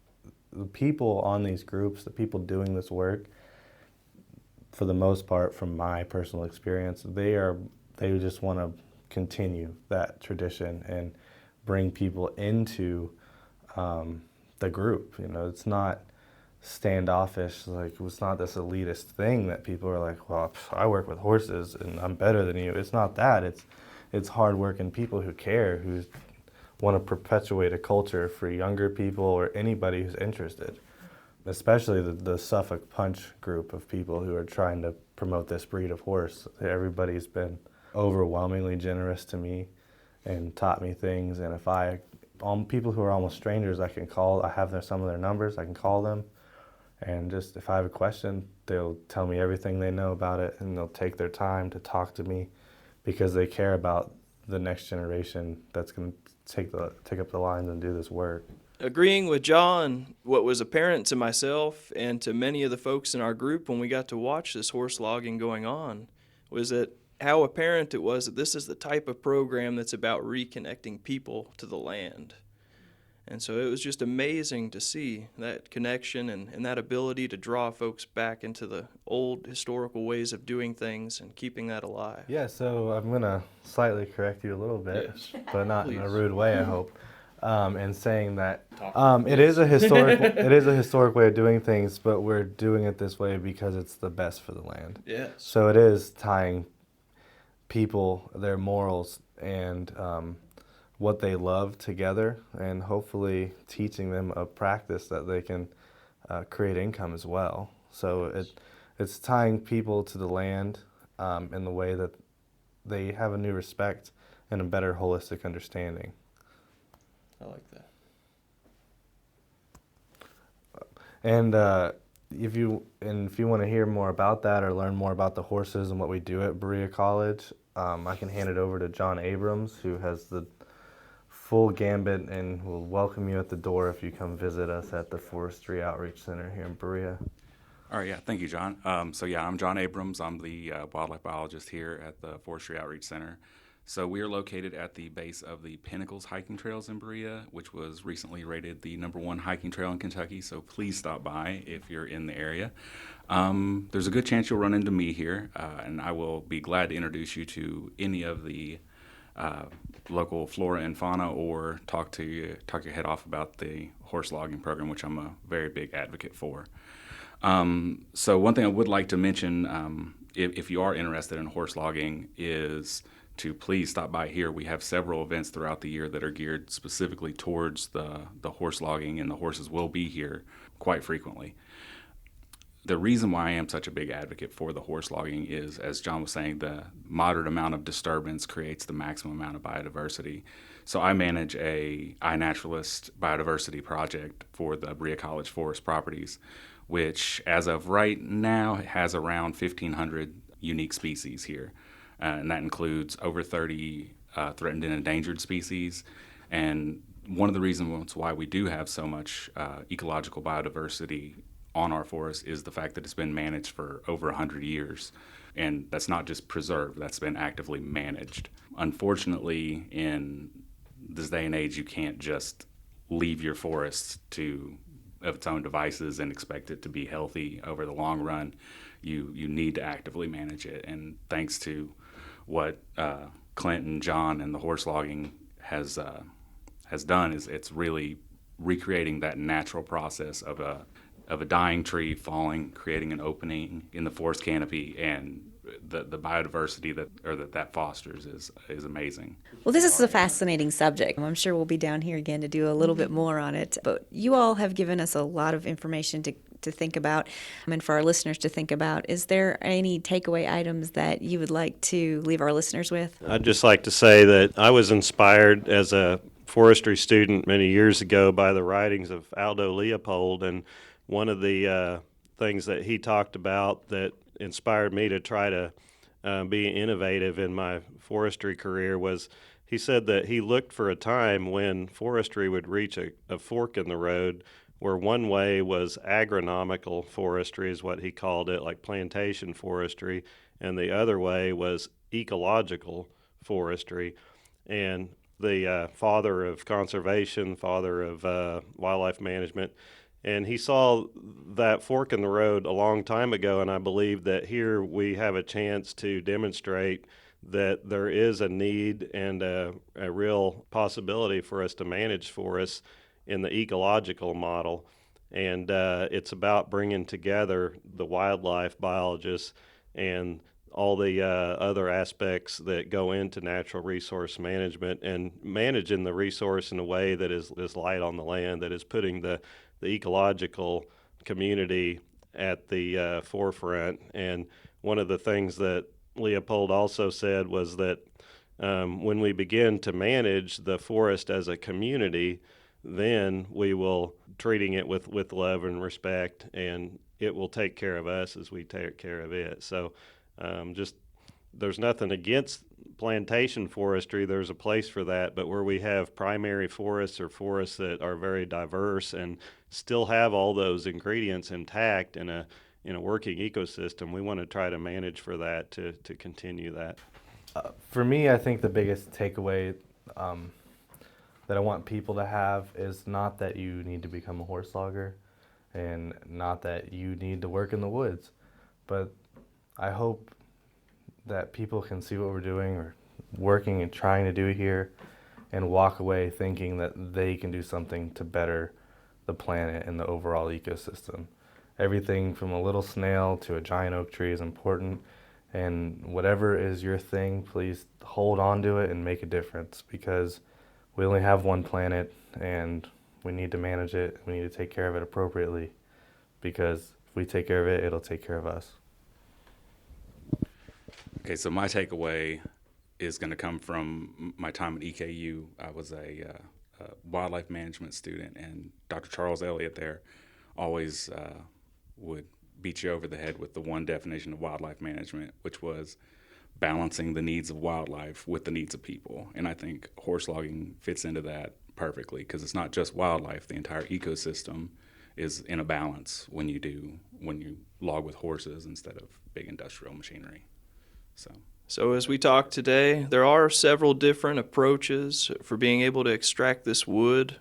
the people on these groups, the people doing this work, for the most part, from my personal experience, they just want to continue that tradition and bring people into the group. It's not standoffish, it's not this elitist thing that people are like, well, I work with horses and I'm better than you. It's not that. It's hardworking people who care, who want to perpetuate a culture for younger people or anybody who's interested, especially the Suffolk Punch group of people who are trying to promote this breed of horse. Everybody's been overwhelmingly generous to me and taught me things, and people who are almost strangers, I can call. I have some of their numbers. I can call them, and just if I have a question, they'll tell me everything they know about it, and they'll take their time to talk to me because they care about the next generation that's going to take up the lines and do this work. Agreeing with John, what was apparent to myself and to many of the folks in our group when we got to watch this horse logging going on was that how apparent it was that this is the type of program that's about reconnecting people to the land. And so it was just amazing to see that connection and that ability to draw folks back into the old historical ways of doing things and keeping that alive. Yeah, so I'm going to slightly correct you a little bit, Yes. but not Please. in a rude way, I hope. And saying that it is a historic way of doing things, but we're doing it this way because it's the best for the land. Yes. So it is tying people, their morals, and what they love together, and hopefully teaching them a practice that they can create income as well. So it's tying people to the land in the way that they have a new respect and a better holistic understanding. I like that. And if you want to hear more about that or learn more about the horses and what we do at Berea College, I can hand it over to John Abrams, who has the full gambit and will welcome you at the door if you come visit us at the Forestry Outreach Center here in Berea. All right, yeah, thank you, John. I'm John Abrams. I'm the wildlife biologist here at the Forestry Outreach Center. So we are located at the base of the Pinnacles hiking trails in Berea, which was recently rated the #1 hiking trail in Kentucky. So please stop by if you're in the area. There's a good chance you'll run into me here, and I will be glad to introduce you to any of the local flora and fauna, or talk your head off about the horse logging program, which I'm a very big advocate for. So one thing I would like to mention, if you are interested in horse logging, is to please stop by here. We have several events throughout the year that are geared specifically towards the horse logging, and the horses will be here quite frequently. The reason why I am such a big advocate for the horse logging is, as John was saying, the moderate amount of disturbance creates the maximum amount of biodiversity. So I manage a iNaturalist biodiversity project for the Berea College Forest Properties, which as of right now has around 1,500 unique species here. And that includes over 30 threatened and endangered species. And one of the reasons why we do have so much ecological biodiversity on our forest is the fact that it's been managed for over 100 years. And that's not just preserved, that's been actively managed. Unfortunately, in this day and age, you can't just leave your forest of its own devices and expect it to be healthy over the long run. You need to actively manage it. And thanks to what Clint and John and the horse logging has done, is it's really recreating that natural process of a dying tree falling, creating an opening in the forest canopy, and the biodiversity that fosters is amazing. Well, this is a fascinating subject. I'm sure we'll be down here again to do a little bit more on it. But you all have given us a lot of information to think about, and for our listeners to think about. Is there any takeaway items that you would like to leave our listeners with? I'd just like to say that I was inspired as a forestry student many years ago by the writings of Aldo Leopold, and one of the things that he talked about that inspired me to try to be innovative in my forestry career was, he said that he looked for a time when forestry would reach a fork in the road where one way was agronomical forestry, is what he called it, like plantation forestry, and the other way was ecological forestry. And the father of conservation, father of wildlife management, and he saw that fork in the road a long time ago, and I believe that here we have a chance to demonstrate that there is a need and a real possibility for us to manage forests in the ecological model. And it's about bringing together the wildlife biologists and all the other aspects that go into natural resource management, and managing the resource in a way that is light on the land, that is putting the ecological community at the forefront. And one of the things that Leopold also said was that when we begin to manage the forest as a community, then we will treating it with love and respect, and it will take care of us as we take care of it. So there's nothing against plantation forestry. There's a place for that, but where we have primary forests or forests that are very diverse and still have all those ingredients intact in a working ecosystem, we want to try to manage for that, to continue that. For me, I think the biggest takeaway that I want people to have is not that you need to become a horse logger and not that you need to work in the woods, but I hope that people can see what we're doing or working and trying to do here and walk away thinking that they can do something to better the planet and the overall ecosystem. Everything from a little snail to a giant oak tree is important, and whatever is your thing, please hold on to it and make a difference, because we only have one planet and we need to manage it. We need to take care of it appropriately, because if we take care of it, it'll take care of us. Okay, so my takeaway is going to come from my time at EKU. I was a wildlife management student, and Dr. Charles Elliott there always would beat you over the head with the one definition of wildlife management, which was balancing the needs of wildlife with the needs of people. And I think horse logging fits into that perfectly, because it's not just wildlife. The entire ecosystem is in a balance when you log with horses instead of big industrial machinery. So as we talk today, there are several different approaches for being able to extract this wood,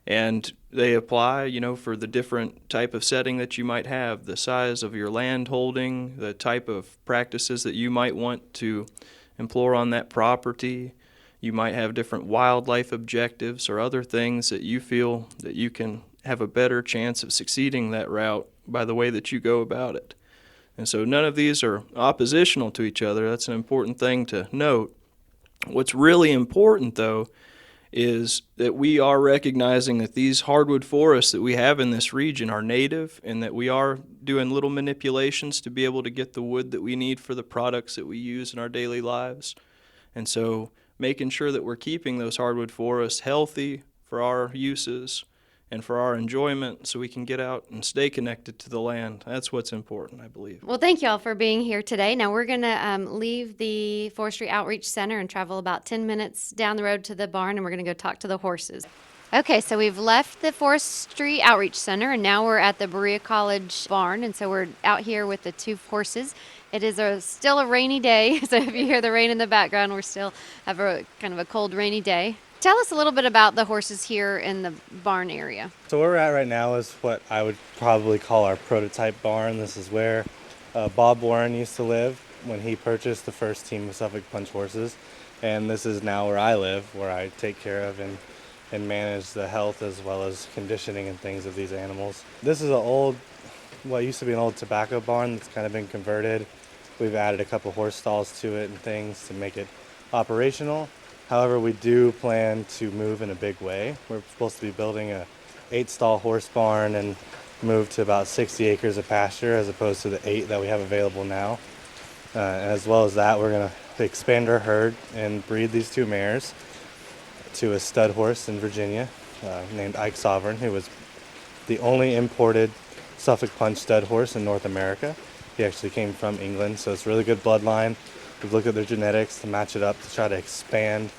and they apply, for the different type of setting that you might have, the size of your land holding, the type of practices that you might want to employ on that property. You might have different wildlife objectives or other things that you feel that you can have a better chance of succeeding that route by the way that you go about it. And so none of these are oppositional to each other. That's an important thing to note. What's really important, though, is that we are recognizing that these hardwood forests that we have in this region are native, and that we are doing little manipulations to be able to get the wood that we need for the products that we use in our daily lives. And so making sure that we're keeping those hardwood forests healthy for our uses and for our enjoyment, so we can get out and stay connected to the land. That's what's important, I believe. Well, thank you all for being here today. Now we're going to leave the Forestry Outreach Center and travel about 10 minutes down the road to the barn, and we're going to go talk to the horses. Okay, so we've left the Forestry Outreach Center, and now we're at the Berea College barn, and so we're out here with the two horses. It is still a rainy day, so if you hear the rain in the background, we're still have a kind of a cold, rainy day. Tell us a little bit about the horses here in the barn area. So where we're at right now is what I would probably call our prototype barn. This is where Bob Warren used to live when he purchased the first team of Suffolk Punch horses. And this is now where I live, where I take care of and manage the health as well as conditioning and things of these animals. This is what used to be an old tobacco barn that's kind of been converted. We've added a couple horse stalls to it and things to make it operational. However, we do plan to move in a big way. We're supposed to be building a 8-stall horse barn and move to about 60 acres of pasture as opposed to the 8 that we have available now. And as well as that, we're going to expand our herd and breed these two mares to a stud horse in Virginia named Ike Sovereign, who was the only imported Suffolk Punch stud horse in North America. He actually came from England, so it's a really good bloodline. We've looked at their genetics to match it up to try to expand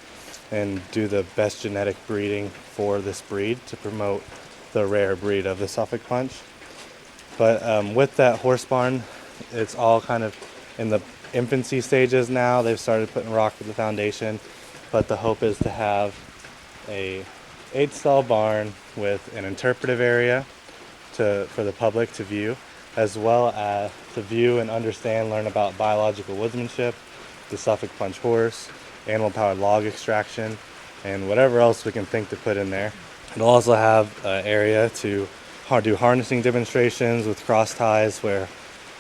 and do the best genetic breeding for this breed to promote the rare breed of the Suffolk Punch. But with that horse barn, it's all kind of in the infancy stages now. They've started putting rock for the foundation, but the hope is to have a 8-stall barn with an interpretive area for the public to view, as well as to view and understand, learn about biological woodsmanship, the Suffolk Punch horse, animal-powered log extraction, and whatever else we can think to put in there. It'll also have an area to do harnessing demonstrations with cross ties where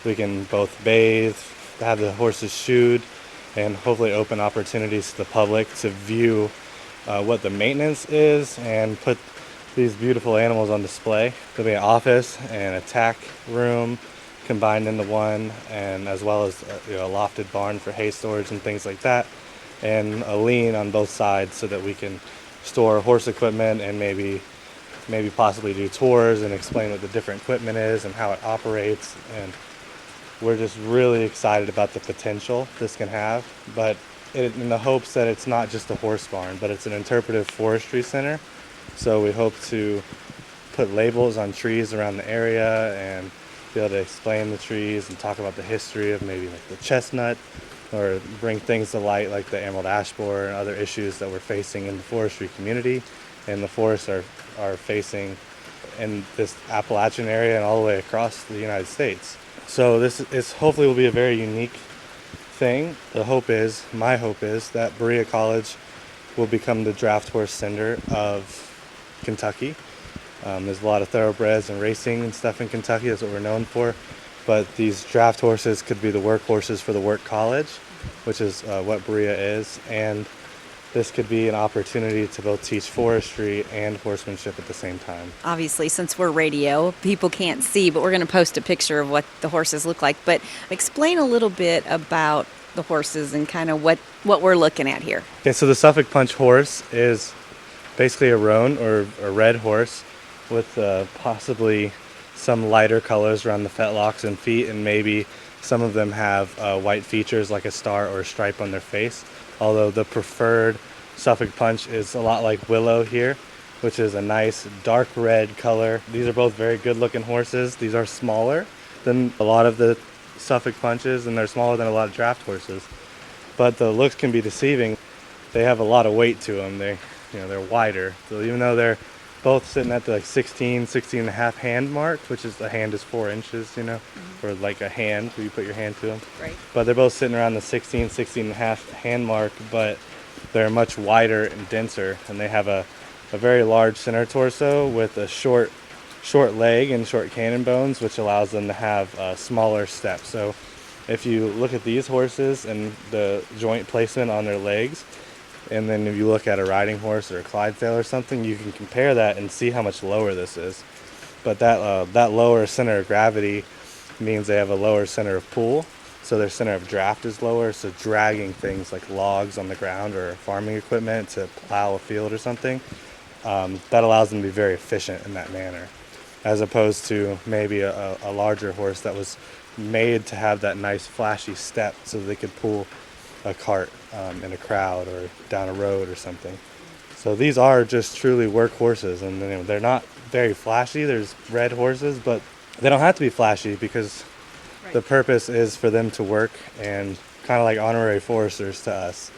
we can both bathe, have the horses shoed, and hopefully open opportunities to the public to view what the maintenance is and put these beautiful animals on display. There'll be an office and a tack room combined into one, and as well as a lofted barn for hay storage and things like that, and a lean on both sides so that we can store horse equipment and maybe possibly do tours and explain what the different equipment is and how it operates. And we're just really excited about the potential this can have, but in the hopes that it's not just a horse barn, but it's an interpretive forestry center. So we hope to put labels on trees around the area and be able to explain the trees and talk about the history of maybe like the chestnut, or bring things to light like the emerald ash borer and other issues that we're facing in the forestry community and the forests are facing in this Appalachian area and all the way across the United States. So this is hopefully will be a very unique thing. My hope is that Berea College will become the draft horse center of Kentucky. There's a lot of thoroughbreds and racing and stuff in Kentucky. That's what we're known for. But these draft horses could be the workhorses for the work college, which is what Berea is. And this could be an opportunity to both teach forestry and horsemanship at the same time. Obviously, since we're radio, people can't see, but we're going to post a picture of what the horses look like. But explain a little bit about the horses and kind of what we're looking at here. Okay, so the Suffolk Punch horse is basically a roan or a red horse with possibly some lighter colors around the fetlocks and feet, and maybe some of them have white features like a star or a stripe on their face, although the preferred Suffolk Punch is a lot like Willow here, which is a nice dark red color. These are both very good looking horses. These are smaller than a lot of the Suffolk Punches, and they're smaller than a lot of draft horses, but the looks can be deceiving. They have a lot of weight to them. They're wider, so even though they're both sitting at the like 16 and a half hand mark, which is, the hand is 4 inches, or like a hand where you put your hand to them. Right. But they're both sitting around the 16 and a half hand mark, but they're much wider and denser, and they have a very large center torso with a short leg and short cannon bones, which allows them to have smaller steps. So if you look at these horses and the joint placement on their legs, and then if you look at a riding horse or a Clydesdale or something, you can compare that and see how much lower this is. But that lower center of gravity means they have a lower center of pull, so their center of draft is lower, so dragging things like logs on the ground or farming equipment to plow a field or something, that allows them to be very efficient in that manner, as opposed to maybe a larger horse that was made to have that nice flashy step so they could pull a cart in a crowd or down a road or something. So these are just truly work horses, and they're not very flashy. There's red horses, but they don't have to be flashy because the purpose is for them to work, and kind of like honorary foresters to us.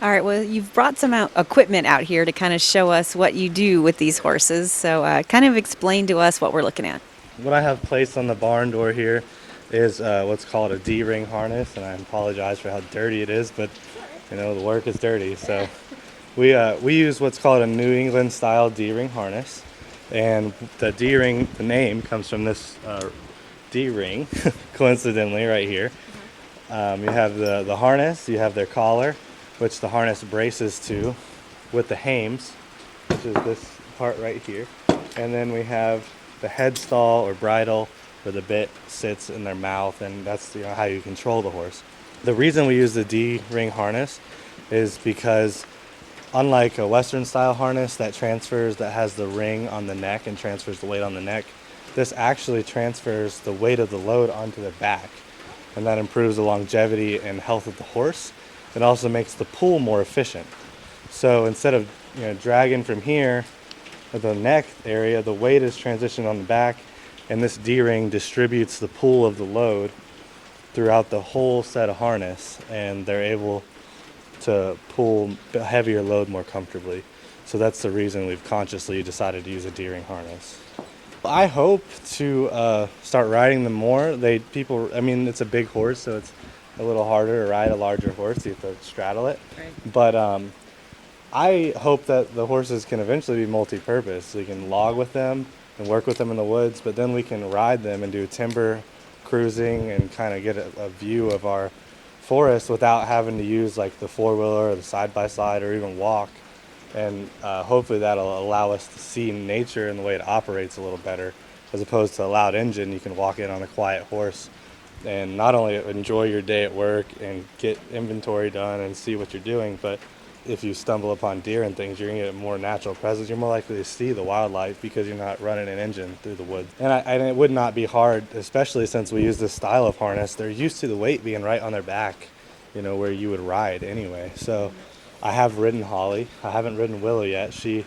All right, well, you've brought some equipment out here to kind of show us what you do with these horses. So kind of explain to us what we're looking at. What I have placed on the barn door here is what's called a D-ring harness, and I apologize for how dirty it is, but the work is dirty. So we use what's called a New England style D-ring harness, and the D-ring, the name comes from this D-ring, coincidentally right here. You have the harness, you have their collar, which the harness braces to with the hames, which is this part right here, and then we have the headstall or bridle where the bit sits in their mouth, and that's how you control the horse. The reason we use the D-ring harness is because unlike a Western style harness that has the ring on the neck and transfers the weight on the neck, this actually transfers the weight of the load onto the back, and that improves the longevity and health of the horse. It also makes the pull more efficient. So instead of dragging from here at the neck area, the weight is transitioned on the back, and this D-ring distributes the pull of the load throughout the whole set of harness, and they're able to pull a heavier load more comfortably. So that's the reason we've consciously decided to use a D-ring harness. I hope to start riding them more. It's a big horse, so it's a little harder to ride a larger horse. You have to straddle it. Right. But I hope that the horses can eventually be multi-purpose. So you can log with them and work with them in the woods, but then we can ride them and do timber cruising and kind of get a view of our forest without having to use like the four-wheeler or the side-by-side or even walk. And hopefully that'll allow us to see nature and the way it operates a little better, as opposed to a loud engine. You can walk in on a quiet horse and not only enjoy your day at work and get inventory done and see what you're doing, but if you stumble upon deer and things, you're going to get a more natural presence. You're more likely to see the wildlife because you're not running an engine through the woods. And it would not be hard, especially since we use this style of harness. They're used to the weight being right on their back, where you would ride anyway. So I have ridden Holly. I haven't ridden Willow yet. She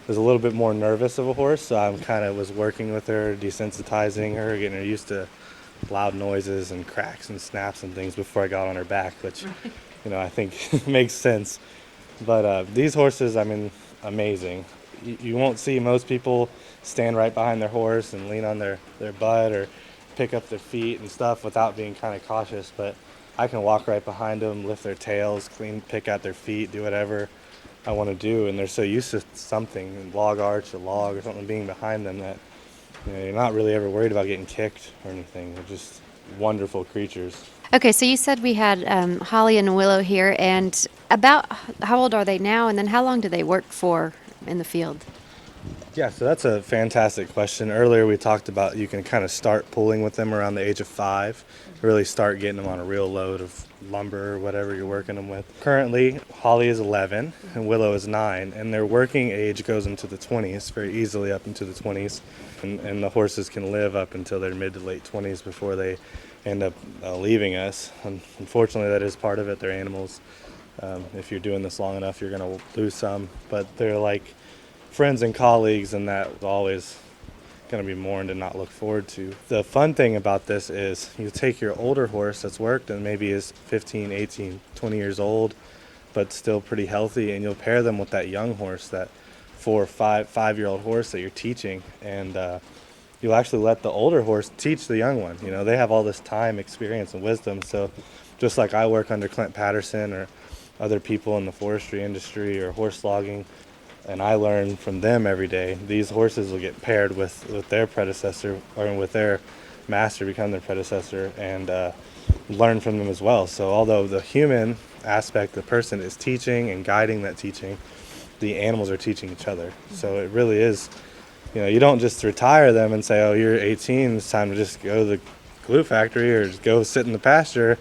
was a little bit more nervous of a horse, so I was working with her, desensitizing her, getting her used to loud noises and cracks and snaps and things before I got on her back, which, I think makes sense. But these horses, amazing. You won't see most people stand right behind their horse and lean on their butt or pick up their feet and stuff without being kind of cautious. But I can walk right behind them, lift their tails, pick out their feet, do whatever I want to do. And they're so used to something, log arch, a log or something being behind them that you're not really ever worried about getting kicked or anything. They're just wonderful creatures. Okay, so you said we had Holly and Willow here, and about how old are they now, and then how long do they work for in the field? Yeah, so that's a fantastic question. Earlier we talked about you can kind of start pulling with them around the age of 5, really start getting them on a real load of lumber or whatever you're working them with. Currently, Holly is 11 and Willow is 9, and their working age goes into the 20s, very easily up into the 20s, and the horses can live up until their mid to late 20s before they end up leaving us. Unfortunately, that is part of it. They're animals. If you're doing this long enough, you're going to lose some, but they're like friends and colleagues, and that's always going to be mourned and not looked forward to. The fun thing about this is you take your older horse that's worked and maybe is 15, 18, 20 years old, but still pretty healthy, and you'll pair them with that young horse, that 4 or 5-year-old horse that you're teaching, and you'll actually let the older horse teach the young one. You know, they have all this time, experience, and wisdom, so just like I work under Clint Patterson or other people in the forestry industry or horse logging, and I learn from them every day. These horses will get paired with their predecessor, or with their master, become their predecessor, and learn from them as well. So although the human aspect, the person is teaching and guiding that teaching, the animals are teaching each other. So it really is, you know, you don't just retire them and say, oh, you're 18, it's time to just go to the glue factory or just go sit in the pasture.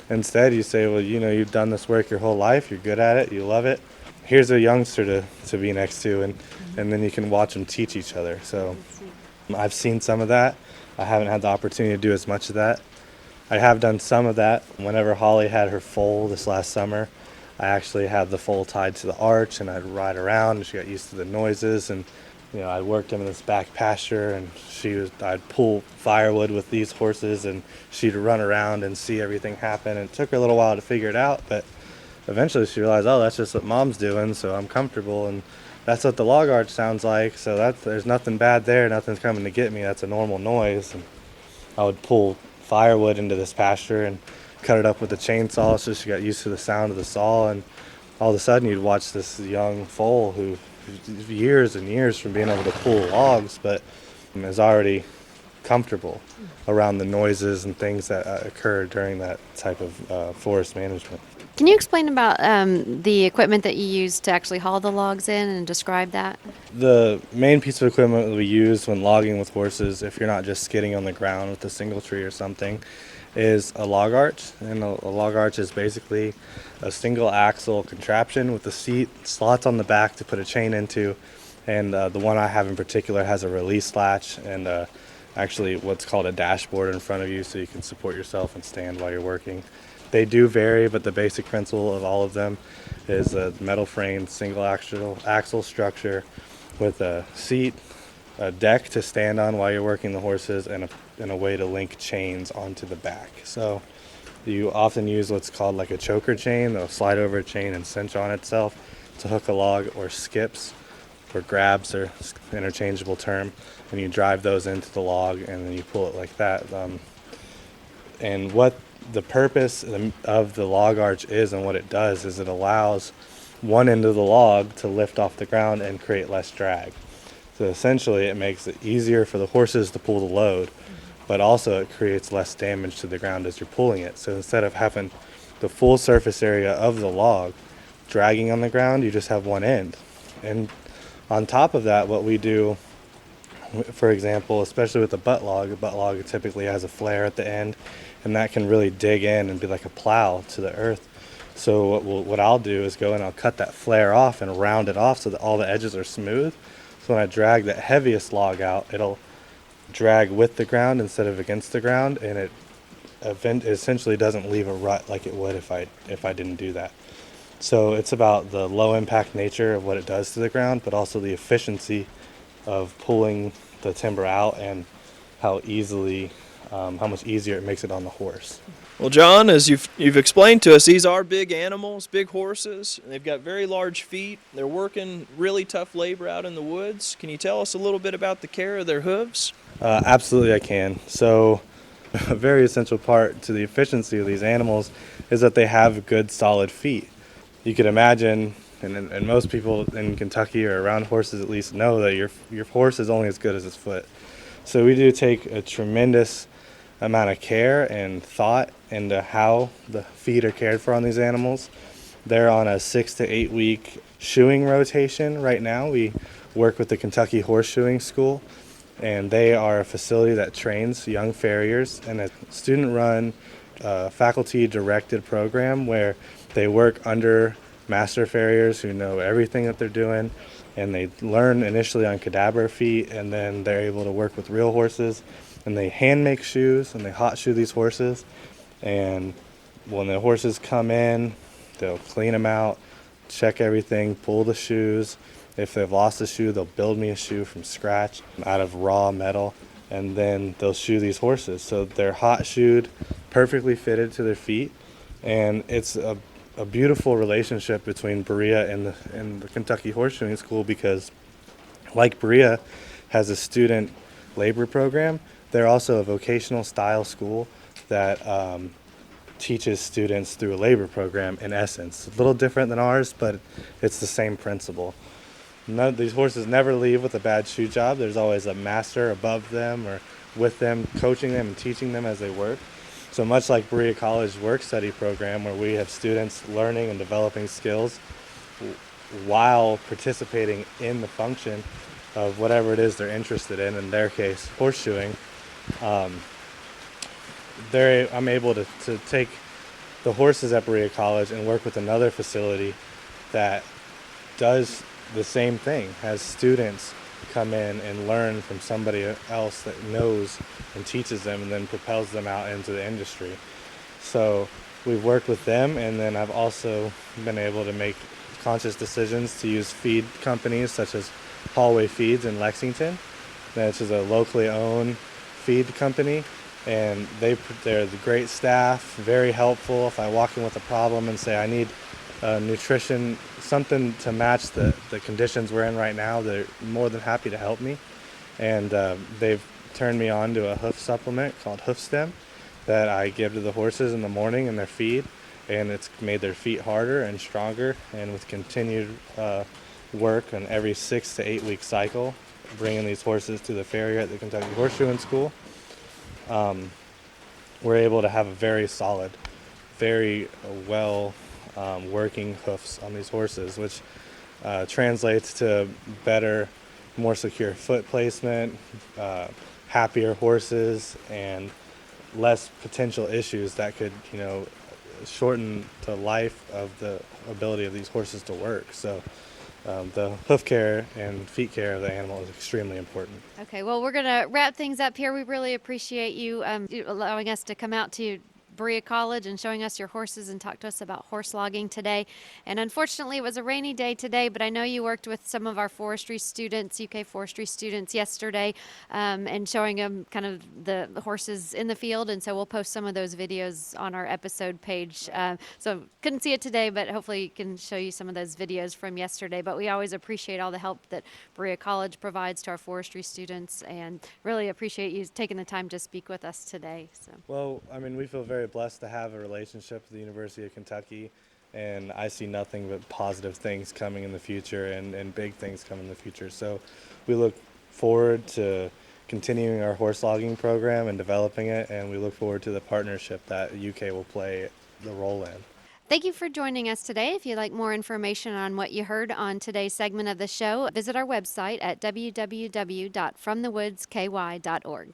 Instead, you say, well, you know, you've done this work your whole life, you're good at it, you love it. Here's a youngster to be next to, and then you can watch them teach each other. So I've seen some of that. I haven't had the opportunity to do as much of that. I have done some of that. Whenever Holly had her foal this last summer, I actually had the foal tied to the arch, and I'd ride around, and she got used to the noises, and you know, I worked him in this back pasture, and I'd pull firewood with these horses, and she'd run around and see everything happen. And it took her a little while to figure it out, but eventually she realized, oh, that's just what Mom's doing, so I'm comfortable, and that's what the log arch sounds like, so there's nothing bad there, nothing's coming to get me, that's a normal noise. And I would pull firewood into this pasture and cut it up with a chainsaw, so she got used to the sound of the saw, and all of a sudden you'd watch this young foal who years and years from being able to pull logs, but is already comfortable around the noises and things that occur during that type of forest management. Can you explain about the equipment that you use to actually haul the logs in and describe that? The main piece of equipment that we use when logging with horses, if you're not just skidding on the ground with a single tree or something, is a log arch. And a log arch is basically a single axle contraption with the seat, slots on the back to put a chain into, and the one I have in particular has a release latch and actually what's called a dashboard in front of you, so you can support yourself and stand while you're working. They do vary, but the basic principle of all of them is a metal frame, single axle structure with a seat, a deck to stand on while you're working the horses, and a way to link chains onto the back. So you often use what's called like a choker chain. They'll slide over a chain and cinch on itself to hook a log, or skips, or grabs, or interchangeable term, and you drive those into the log and then you pull it like that. And what the purpose of the log arch is, and what it does, is it allows one end of the log to lift off the ground and create less drag. So essentially it makes it easier for the horses to pull the load, but also it creates less damage to the ground as you're pulling it. So instead of having the full surface area of the log dragging on the ground, you just have one end. And on top of that, what we do, for example, especially with a butt log typically has a flare at the end, and that can really dig in and be like a plow to the earth. So what I'll do is go and I'll cut that flare off and round it off so that all the edges are smooth. So when I drag that heaviest log out, it'll drag with the ground instead of against the ground, and it essentially doesn't leave a rut like it would if I didn't do that. So it's about the low impact nature of what it does to the ground, but also the efficiency of pulling the timber out, and how much easier it makes it on the horse. Well, John, as you've explained to us, these are big animals, big horses. They've got very large feet. They're working really tough labor out in the woods. Can you tell us a little bit about the care of their hooves? Absolutely, I can. So a very essential part to the efficiency of these animals is that they have good, solid feet. You could imagine, and most people in Kentucky or around horses at least know that your horse is only as good as its foot. So we do take a tremendous amount of care and thought into how the feet are cared for on these animals. They're on a 6 to 8 week shoeing rotation right now. We work with the Kentucky Horseshoeing School, and they are a facility that trains young farriers and a student-run, faculty-directed program where they work under master farriers who know everything that they're doing, and they learn initially on cadaver feet, and then they're able to work with real horses, and they hand make shoes, and they hot shoe these horses, and when the horses come in, they'll clean them out, check everything, pull the shoes. If they've lost a shoe, they'll build me a shoe from scratch out of raw metal, and then they'll shoe these horses. So they're hot shoed, perfectly fitted to their feet, and it's a beautiful relationship between Berea and the Kentucky Horseshoeing School, because like Berea has a student labor program, they're also a vocational style school that teaches students through a labor program in essence. A little different than ours, but it's the same principle. These horses never leave with a bad shoe job. There's always a master above them or with them, coaching them and teaching them as they work. So much like Berea College work study program, where we have students learning and developing skills while participating in the function of whatever it is they're interested in their case, horseshoeing. I'm able to take the horses at Berea College and work with another facility that does the same thing, has students come in and learn from somebody else that knows and teaches them and then propels them out into the industry. So we've worked with them, and then I've also been able to make conscious decisions to use feed companies such as Hallway Feeds in Lexington, which is a locally owned feed company, and they're the great staff, very helpful. If I walk in with a problem and say I need nutrition, something to match the conditions we're in right now, they're more than happy to help me. And they've turned me on to a hoof supplement called Hoof Stem that I give to the horses in the morning in their feed, and it's made their feet harder and stronger. And with continued work on every 6 to 8 week cycle, bringing these horses to the farrier at the Kentucky Horseshoeing School, we're able to have a very solid, very well working hoofs on these horses, which translates to better, more secure foot placement, happier horses, and less potential issues that could, shorten the life of the ability of these horses to work. So the hoof care and feet care of the animal is extremely important. Okay, well, we're going to wrap things up here. We really appreciate you allowing us to come out to Berea College and showing us your horses and talk to us about horse logging today. And unfortunately, it was a rainy day today, but I know you worked with some of our forestry students, UK forestry students, yesterday, and showing them kind of the horses in the field. And so we'll post some of those videos on our episode page. So couldn't see it today, but hopefully we can show you some of those videos from yesterday. But we always appreciate all the help that Berea College provides to our forestry students, and really appreciate you taking the time to speak with us today. So. Well, we feel very blessed to have a relationship with the University of Kentucky, and I see nothing but positive things coming in the future and big things coming in the future. So we look forward to continuing our horse logging program and developing it, and we look forward to the partnership that UK will play the role in. Thank you for joining us today. If you'd like more information on what you heard on today's segment of the show, visit our website at www.fromthewoodsky.org.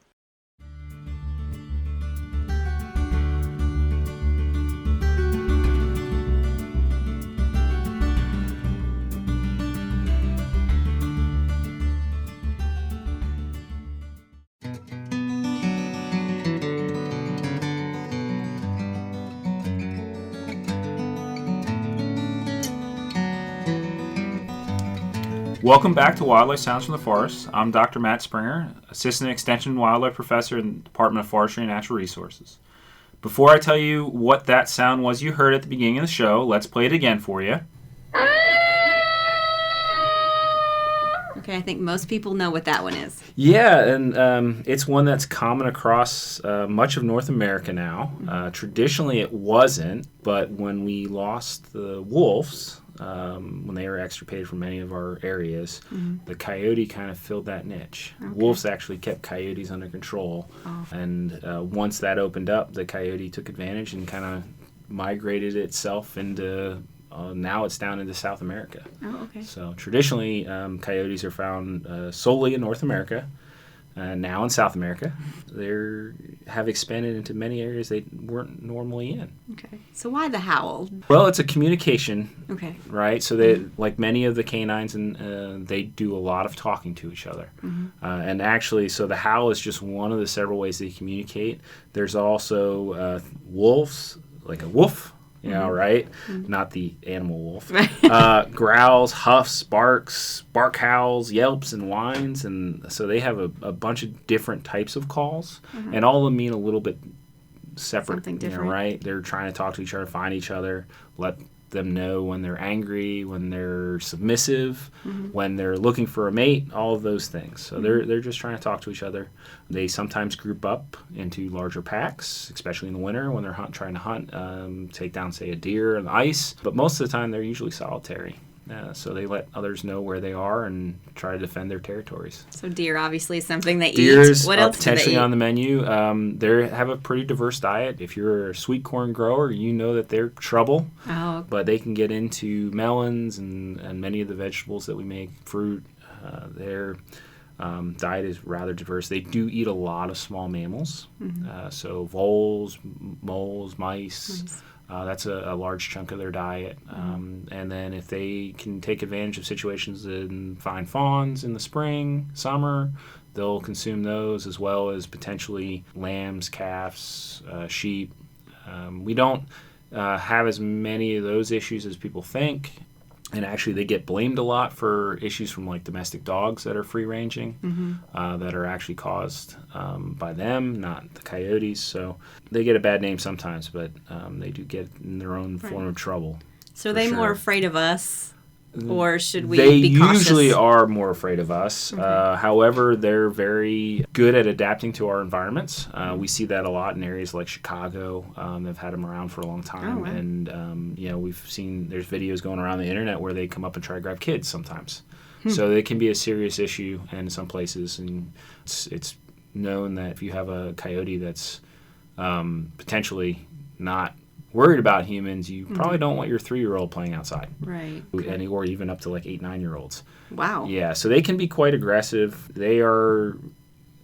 Welcome back to Wildlife Sounds from the Forest. I'm Dr. Matt Springer, Assistant Extension Wildlife Professor in the Department of Forestry and Natural Resources. Before I tell you what that sound was you heard at the beginning of the show, let's play it again for you. Okay, I think most people know what that one is. Yeah, and it's one that's common across much of North America now. Traditionally it wasn't, but when we lost the wolves, when they were extirpated from many of our areas, the coyote kind of filled that niche. Okay. Wolves actually kept coyotes under control. Oh. And once that opened up, the coyote took advantage and kind of migrated itself into now it's down into South America. Oh, okay. So traditionally, coyotes are found solely in North America. Now in South America, they have expanded into many areas they weren't normally in. Okay. So why the howl? Well, it's a communication, Okay. right? So they, like many of the canines, and they do a lot of talking to each other. And actually, so the howl is just one of the several ways they communicate. There's also wolves, like a woof. Right? Not the animal wolf. Growls, huffs, barks, bark howls, yelps, and whines. And so they have a bunch of different types of calls. And all of them mean a little bit separate. Something different. Right? They're trying to talk to each other, find each other, let them know when they're angry, when they're submissive, when they're looking for a mate, all of those things. So they're just trying to talk to each other. They sometimes group up into larger packs, especially in the winter when they're trying to hunt, take down, say, a deer on the ice. But most of the time, they're usually solitary. So they let others know where they are and try to defend their territories. So deer obviously is something they Deers eat. What are else do they potentially eat? on the menu. They have a pretty diverse diet. If you're a sweet corn grower, you know that they're trouble. Oh, But they can get into melons and many of the vegetables that we make, fruit. Their diet is rather diverse. They do eat a lot of small mammals. So voles, moles, mice. That's a large chunk of their diet. And then if they can take advantage of situations and find fawns in the spring, summer, they'll consume those, as well as potentially lambs, calves, sheep. We don't have as many of those issues as people think. And actually, they get blamed a lot for issues from like domestic dogs that are free ranging, that are actually caused by them, not the coyotes. So they get a bad name sometimes, but they do get in their own form of trouble. so are they more afraid of us, or should we They be cautious? usually are more afraid of us. However, they're very good at adapting to our environments. We see that a lot in areas like Chicago. They've had them around for a long time. Oh, wow. And, we've seen there's videos going around the internet where they come up and try to grab kids sometimes. So it can be a serious issue in some places. And it's known that if you have a coyote that's potentially not worried about humans, you probably don't want your 3-year-old playing outside. Right. Or even up to like 8-9-year-olds. Wow. Yeah, so they can be quite aggressive. They are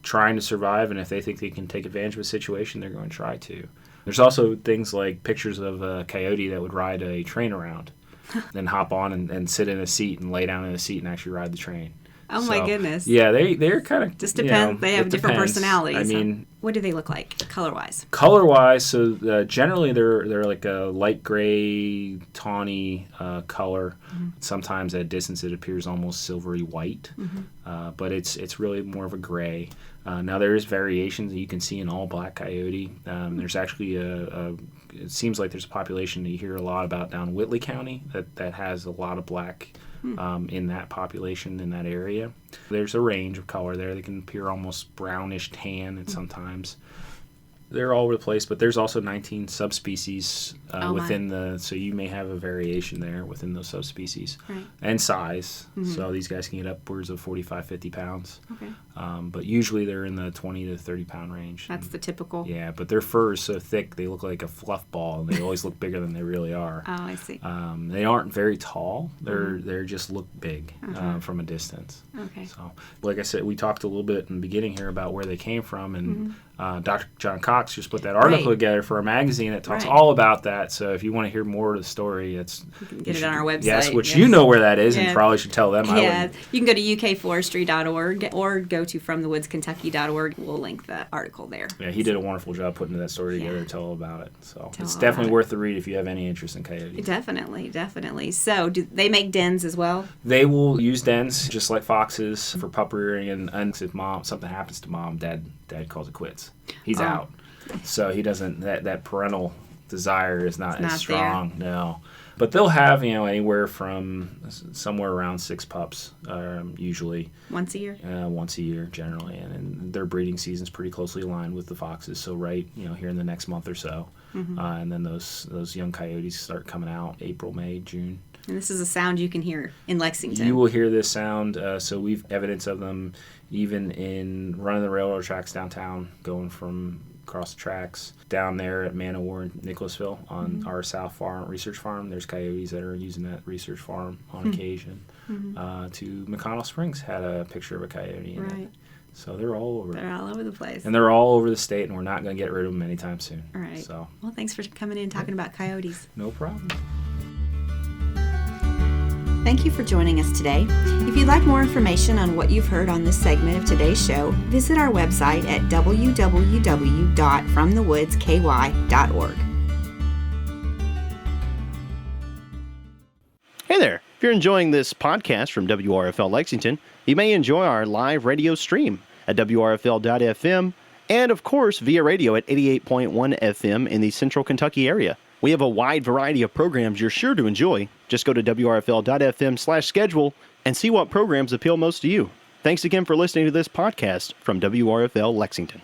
trying to survive, and if they think they can take advantage of a situation, they're going to try to. There's also things like pictures of a coyote that would ride a train around, then hop on and sit in a seat and lay down in a seat and actually ride the train. Oh my goodness. Yeah, they're kind of Just depends. They have different personalities. I mean, what do they look like color-wise? color-wise, so generally they're like a light gray, tawny color. Sometimes at a distance it appears almost silvery white, but it's really more of a gray. Now there is variations that you can see in all black coyote. There's actually it seems like there's a population that you hear a lot about down in Whitley County that has a lot of black in that population, in that area. There's a range of color there. They can appear almost brownish tan, and sometimes they're all over the place. But there's also 19 subspecies within so you may have a variation there within those subspecies. Right. And size. So these guys can get upwards of 45, 50 pounds. Okay. But usually they're in the 20 to 30 pound range. That's the typical. Yeah, but their fur is so thick they look like a fluff ball, and they always look bigger than they really are. Oh, I see. They aren't very tall. They're just look big from a distance. Okay. So, like I said, we talked a little bit in the beginning here about where they came from, and Dr. John Cox just put that article together for a magazine that talks all about that. So, if you want to hear more of the story, you can get it on our website. Yes, which you know where that is, and probably should tell them. Yeah, you can go to ukforestry.org or go to fromthewoodskentucky.org. We'll link the article there. Yeah, he did a wonderful job putting that story together to tell about it. So it's definitely worth the read if you have any interest in coyotes. Definitely. So do they make dens as well? They will use dens just like foxes for pup rearing, and if something happens to mom, dad calls it quits. He's out. So he doesn't, that parental desire is not as strong. There. No. But they'll have, anywhere from somewhere around 6 pups, usually. Once a year? Once a year, generally. And their breeding season's pretty closely aligned with the foxes. So here in the next month or so. And then those young coyotes start coming out April, May, June. And this is a sound you can hear in Lexington. You will hear this sound. So we've evidence of them even in running the railroad tracks downtown, going from across the tracks down there at Manowar and Nicholasville on our South Farm research farm. There's coyotes that are using that research farm on occasion. To McConnell Springs had a picture of a coyote in it. So they're all over. They're all over the place. And they're all over the state, and we're not going to get rid of them anytime soon. All right. So, well, thanks for coming in and talking about coyotes. no problem. Thank you for joining us today. If you'd like more information on what you've heard on this segment of today's show, visit our website at www.fromthewoodsky.org. Hey there. If you're enjoying this podcast from WRFL Lexington, you may enjoy our live radio stream at WRFL.FM and, of course, via radio at 88.1 FM in the Central Kentucky area. We have a wide variety of programs you're sure to enjoy. Just go to WRFL.FM/schedule and see what programs appeal most to you. Thanks again for listening to this podcast from WRFL Lexington.